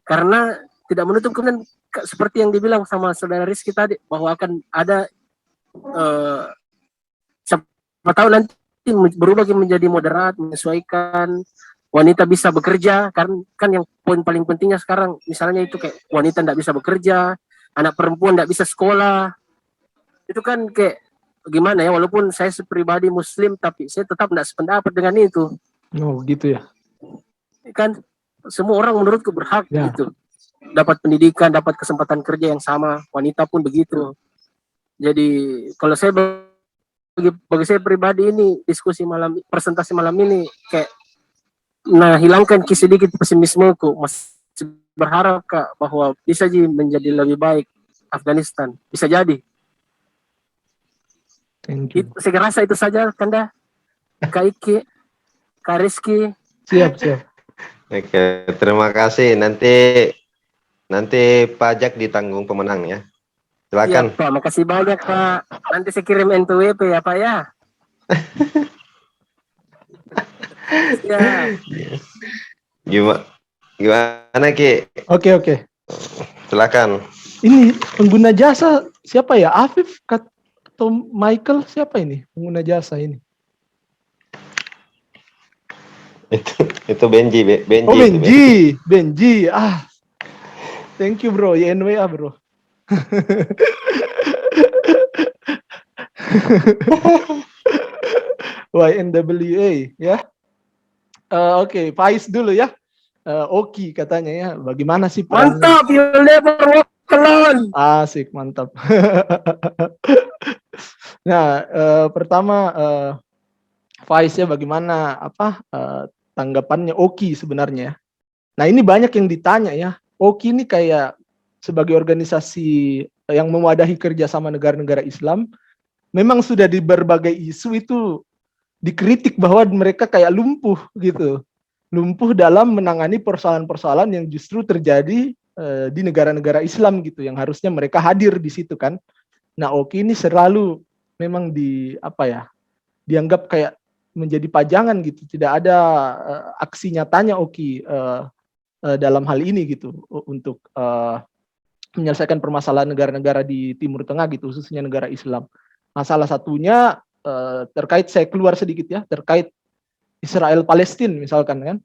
Karena tidak menutup kemungkinan seperti yang dibilang sama saudara Rizky tadi, bahwa akan ada siapa tahu nanti berubah menjadi moderat, menyesuaikan, wanita bisa bekerja, kan yang poin paling pentingnya sekarang misalnya itu kayak wanita tidak bisa bekerja, anak perempuan tidak bisa sekolah. Itu kan kayak gimana ya, walaupun saya pribadi muslim tapi saya tetap tidak sependapat dengan itu. Oh gitu ya. Kan semua orang menurutku berhak Ya. gitu. Dapat pendidikan, dapat kesempatan kerja yang sama, wanita pun begitu. Jadi kalau saya bagi saya pribadi ini diskusi malam, presentasi malam ini kayak hilangkan sedikit pesimismeku. Masih berharap Kak bahwa bisa menjadi lebih baik Afghanistan. Bisa jadi. Thank you. Saya rasa itu saja Kanda. Kak Iki, Kak Rizky. Siap. Oke, terima kasih. Nanti pajak ditanggung pemenang ya. Silakan. Ya, Pak, makasih banyak Pak. Nanti saya kirim NPWP ya Pak ya. Ya. Gimana Ki? Oke. Silakan. Ini pengguna jasa siapa ya? Afif atau Michael, siapa ini pengguna jasa ini? Itu Benji. Oh Benji. Thank you bro, YNWA bro. YNWA ya. Oke, Faiz dulu ya. Oki katanya ya. Bagaimana sih perannya? Mantap, you'll never walk alone. Asik, mantap. Nah, pertama Faiz ya, bagaimana tanggapannya Oki sebenarnya? Nah, ini banyak yang ditanya ya. Oki ini kayak sebagai organisasi yang mewadahi kerjasama negara-negara Islam, memang sudah di berbagai isu itu dikritik bahwa mereka kayak lumpuh gitu. Lumpuh dalam menangani persoalan-persoalan yang justru terjadi di negara-negara Islam gitu, yang harusnya mereka hadir di situ kan. Nah, Oki ini selalu memang dianggap kayak menjadi pajangan gitu. Tidak ada aksi nyatanya Oki dalam hal ini gitu untuk menyelesaikan permasalahan negara-negara di Timur Tengah gitu, khususnya negara Islam. Nah, salah satunya terkait, saya keluar sedikit ya, terkait Israel Palestina misalkan kan.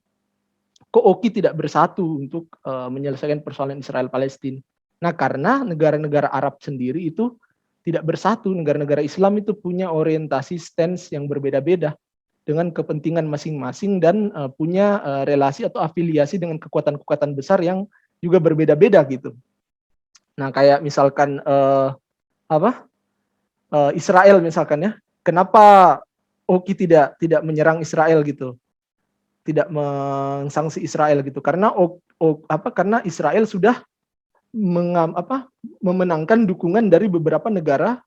Kok Oki tidak bersatu untuk menyelesaikan persoalan Israel Palestina? Nah, karena negara-negara Arab sendiri itu tidak bersatu, negara-negara Islam itu punya orientasi stance yang berbeda-beda dengan kepentingan masing-masing dan punya relasi atau afiliasi dengan kekuatan-kekuatan besar yang juga berbeda-beda gitu. Nah, kayak misalkan Israel misalkan ya, kenapa Oki tidak menyerang Israel gitu, tidak mensangsi Israel gitu, karena karena Israel sudah memenangkan dukungan dari beberapa negara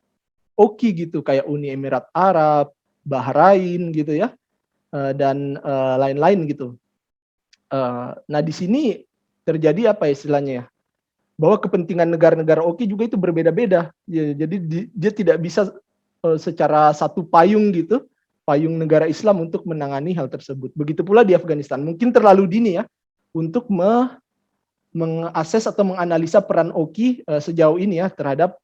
Oki gitu, kayak Uni Emirat Arab, Bahrain gitu ya, dan lain-lain gitu. Nah, di sini terjadi apa istilahnya ya, bahwa kepentingan negara-negara Oki juga itu berbeda-beda. Jadi dia tidak bisa secara satu payung gitu, payung negara Islam untuk menangani hal tersebut. Begitu pula di Afghanistan. Mungkin terlalu dini ya untuk mengakses atau menganalisa peran Oki sejauh ini ya terhadap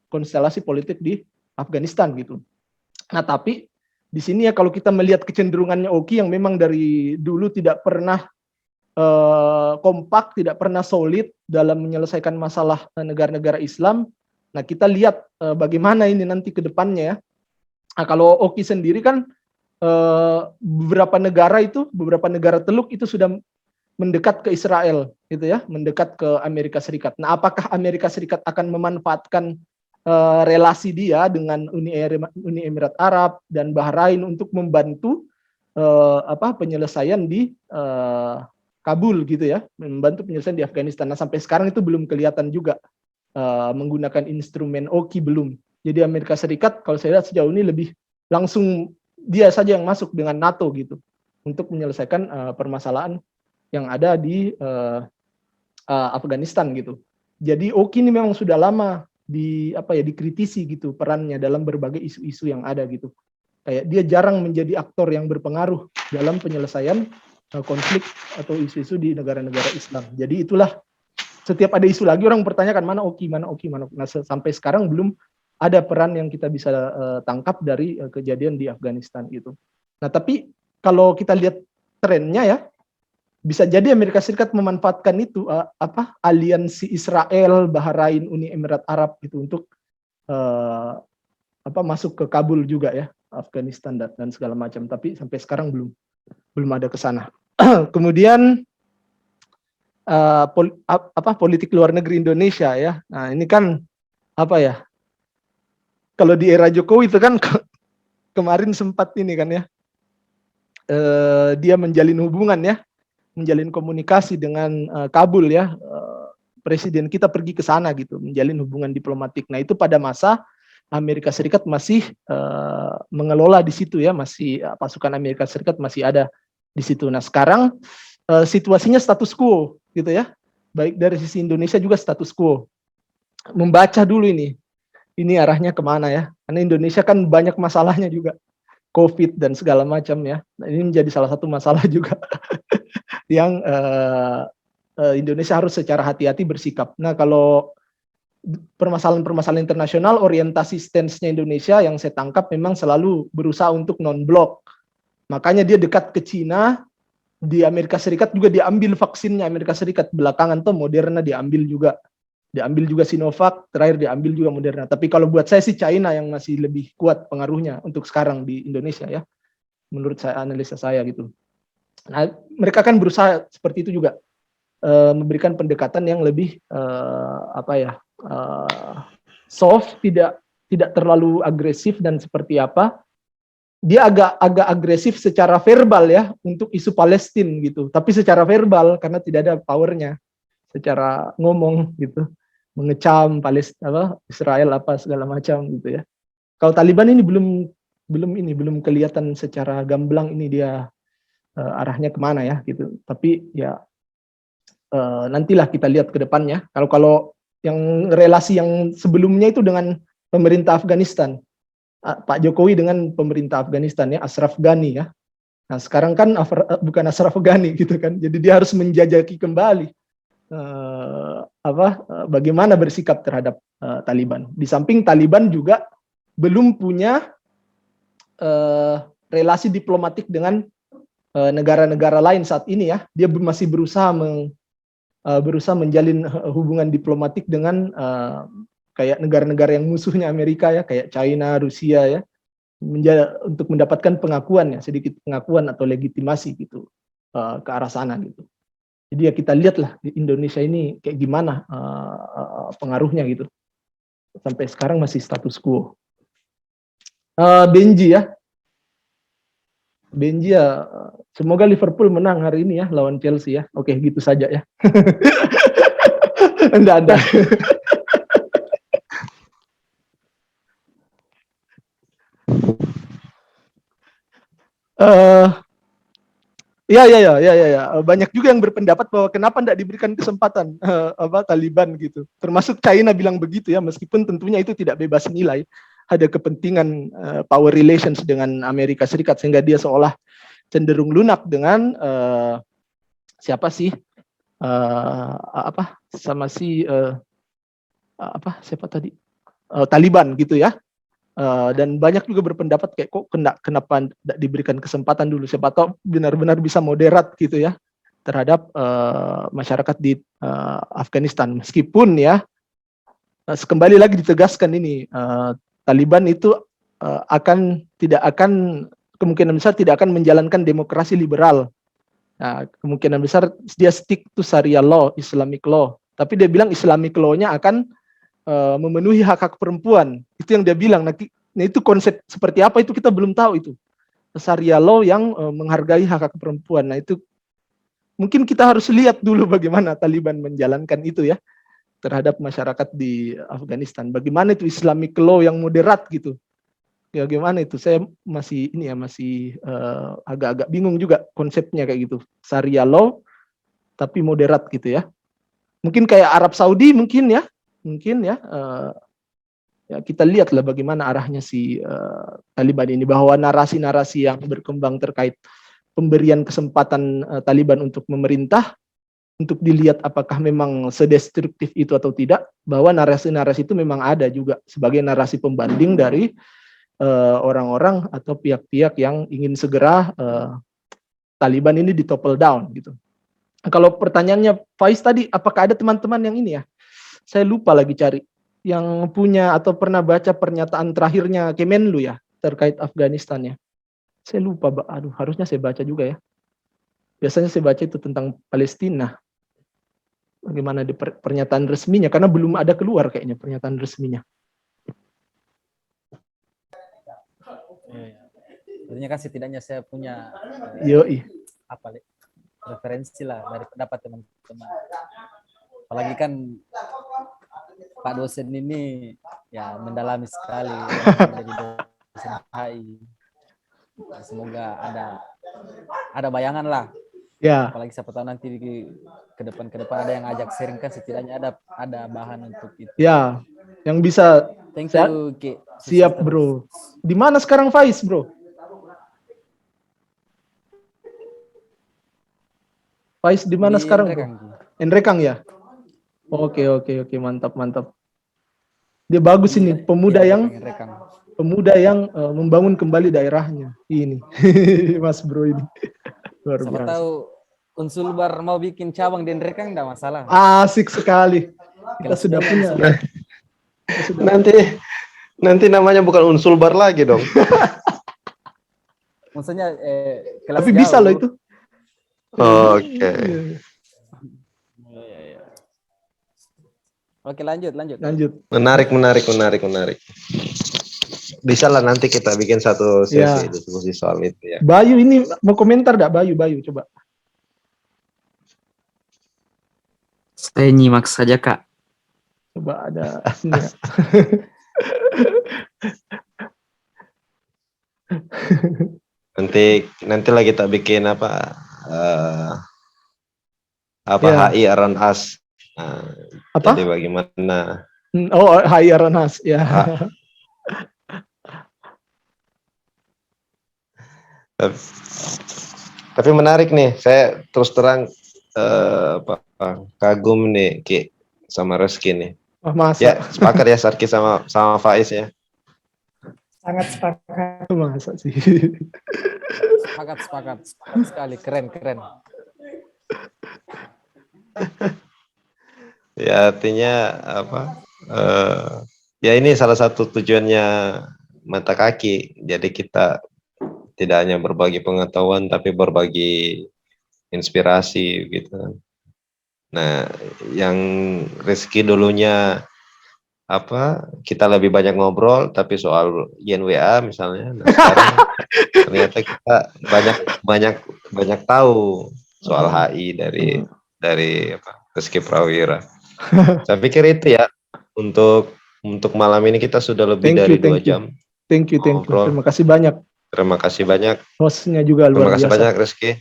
konstelasi politik di Afghanistan gitu. Nah, tapi di sini ya kalau kita melihat kecenderungannya Oki yang memang dari dulu tidak pernah kompak, tidak pernah solid dalam menyelesaikan masalah negara-negara Islam. Nah, kita lihat bagaimana ini nanti ke depannya ya. Nah, kalau Oki sendiri kan beberapa negara Teluk itu sudah mendekat ke Israel gitu ya, mendekat ke Amerika Serikat. Nah, apakah Amerika Serikat akan memanfaatkan relasi dia dengan Uni Emirat Arab dan Bahrain untuk membantu penyelesaian di Kabul gitu ya, membantu penyelesaian di Afghanistan. Nah, sampai sekarang itu belum kelihatan juga menggunakan instrumen Oki, belum. Jadi Amerika Serikat kalau saya lihat sejauh ini lebih langsung dia saja yang masuk dengan NATO gitu untuk menyelesaikan permasalahan yang ada di Afghanistan gitu. Jadi Oki ini memang sudah lama dikritisi gitu perannya dalam berbagai isu-isu yang ada gitu. Kayak dia jarang menjadi aktor yang berpengaruh dalam penyelesaian konflik atau isu-isu di negara-negara Islam. Jadi itulah setiap ada isu lagi orang pertanyakan mana Oki. Nah, sampai sekarang belum ada peran yang kita bisa tangkap dari kejadian di Afghanistan gitu. Nah, tapi kalau kita lihat trennya ya, bisa jadi Amerika Serikat memanfaatkan itu aliansi Israel, Bahrain, Uni Emirat Arab itu untuk masuk ke Kabul juga ya, Afghanistan dan segala macam. Tapi sampai sekarang belum ada ke sana. Kemudian politik luar negeri Indonesia ya. Nah, ini kan kalau di era Jokowi itu kan kemarin sempat ini kan ya, dia menjalin hubungan ya, menjalin komunikasi dengan Kabul ya, presiden kita pergi ke sana gitu, menjalin hubungan diplomatik. Nah itu pada masa Amerika Serikat masih mengelola di situ ya, masih pasukan Amerika Serikat masih ada di situ. Nah sekarang situasinya status quo gitu ya, baik dari sisi Indonesia juga status quo. Membaca dulu ini arahnya kemana ya, karena Indonesia kan banyak masalahnya juga, COVID dan segala macam ya. Nah, ini menjadi salah satu masalah juga yang Indonesia harus secara hati-hati bersikap. Nah kalau permasalahan-permasalahan internasional, orientasi stance-nya Indonesia yang saya tangkap memang selalu berusaha untuk non-blok. Makanya dia dekat ke Cina. Di Amerika Serikat juga diambil vaksinnya Amerika Serikat, belakangan tuh Moderna diambil juga Sinovac, terakhir diambil juga Moderna. Tapi kalau buat saya sih China yang masih lebih kuat pengaruhnya untuk sekarang di Indonesia ya, menurut saya, analisa saya gitu. Nah mereka kan berusaha seperti itu juga, memberikan pendekatan yang lebih soft, tidak terlalu agresif dan seperti apa. Dia agak agresif secara verbal ya untuk isu Palestina gitu, tapi secara verbal karena tidak ada powernya secara ngomong gitu, mengecam Israel segala macam gitu ya. Kalau Taliban ini belum kelihatan secara gamblang ini dia arahnya kemana ya gitu. Tapi ya nantilah kita lihat ke depannya. Kalau yang relasi yang sebelumnya itu dengan pemerintah Afghanistan, Pak Jokowi dengan pemerintah Afghanistan ya, Ashraf Ghani ya. Nah sekarang kan bukan Ashraf Ghani gitu kan, jadi dia harus menjajaki kembali bagaimana bersikap terhadap Taliban. Di samping Taliban juga belum punya relasi diplomatik dengan negara-negara lain saat ini ya. Dia masih berusaha menjalin hubungan diplomatik dengan kayak negara-negara yang musuhnya Amerika ya, kayak China, Rusia ya, untuk mendapatkan pengakuan ya, sedikit pengakuan atau legitimasi gitu ke arah sana gitu. Jadi ya kita lihatlah di Indonesia ini kayak gimana pengaruhnya gitu. Sampai sekarang masih status quo. Benji ya, semoga Liverpool menang hari ini ya lawan Chelsea ya. Oke, gitu saja ya. Enggak ada. Ya. Banyak juga yang berpendapat bahwa kenapa tidak diberikan kesempatan Taliban gitu. Termasuk China bilang begitu ya, meskipun tentunya itu tidak bebas nilai. Ada kepentingan power relations dengan Amerika Serikat sehingga dia seolah cenderung lunak dengan siapa tadi Taliban gitu ya. Dan banyak juga berpendapat kayak kok kenapa tidak diberikan kesempatan dulu, siapa tahu benar-benar bisa moderat gitu ya terhadap masyarakat di Afghanistan. Meskipun ya kembali lagi ditegaskan ini Taliban itu kemungkinan besar tidak akan menjalankan demokrasi liberal. Nah, kemungkinan besar dia stick to Sharia law, Islamic law. Tapi dia bilang Islamic law-nya akan memenuhi hak-hak perempuan. Itu yang dia bilang. Nah itu konsep seperti apa itu kita belum tahu itu. Sharia law yang menghargai hak-hak perempuan. Nah itu mungkin kita harus lihat dulu bagaimana Taliban menjalankan itu ya. terhadap masyarakat di Afghanistan. Bagaimana itu Islamic law yang moderat gitu? Ya gimana itu? Saya masih agak-agak bingung juga konsepnya kayak gitu. Syariah law tapi moderat gitu ya. Mungkin kayak Arab Saudi mungkin ya. Ya kita lihatlah bagaimana arahnya si Taliban ini, bahwa narasi-narasi yang berkembang terkait pemberian kesempatan Taliban untuk memerintah, untuk dilihat apakah memang sedestruktif itu atau tidak, bahwa narasi-narasi itu memang ada juga sebagai narasi pembanding dari orang-orang atau pihak-pihak yang ingin segera Taliban ini ditopple down gitu. Kalau pertanyaannya Faiz tadi, apakah ada teman-teman yang ini ya? Saya lupa lagi cari yang punya atau pernah baca pernyataan terakhirnya Kemenlu ya terkait Afghanistan ya. Saya lupa, aduh harusnya saya baca juga ya. Biasanya saya baca itu tentang Palestina. Bagaimana di pernyataan resminya, karena belum ada keluar kayaknya pernyataan resminya. Artinya kan setidaknya saya punya referensi lah dari pendapat teman-teman. Apalagi kan Pak dosen ini ya mendalami sekali menjadi dosen HI. Semoga ada bayangan lah. Ya. Apalagi siapa tahu nanti ke depan ada yang ajak sharing, kan setidaknya ada bahan untuk itu. Ya, yang bisa. Thank you, Ki. Siap, bro. Di mana sekarang Faiz, bro? Faiz di mana sekarang, bro? Nrekang ya? Oke, mantap. Dia bagus ini, pemuda yang membangun kembali daerahnya. Ini, Mas Bro ini. Luar biasa. Siapa tahu Unsulbar mau bikin cabang di Nrekang enggak masalah. Asik sekali. Kita sudah punya. Nanti namanya bukan Unsulbar lagi dong. Maksudnya kelas tapi bisa loh itu. Oke. Oke, lanjut. Menarik. Bisa lah nanti kita bikin satu sesi diskusi soal itu ya. Bayu ini mau komentar enggak? Bayu coba. Saya nyimak saja, Kak. Coba ada sini ya. nanti lagi kita bikin HI around us. Apa? Jadi bagaimana? HI around us ya. Tapi menarik nih, saya terus terang kagum nih Ki sama Reski nih. Masa. Ya, sepakat ya Sarki sama Faiz ya. Sangat sepakat. Masa sih. Sepakat sekali, keren. Ya artinya ya ini salah satu tujuannya Mata Kaki. Jadi kita tidak hanya berbagi pengetahuan tapi berbagi inspirasi gitu. Nah, yang Rizky dulunya kita lebih banyak ngobrol tapi soal YNWA misalnya. Nah, sekarang ternyata kita banyak tahu soal HI dari Rizky Prawira. Saya pikir itu ya untuk malam ini kita sudah lebih dari 2 jam. Thank you. Terima kasih banyak. Terima kasih banyak. Hostnya juga luar biasa. Terima kasih banyak Rizky.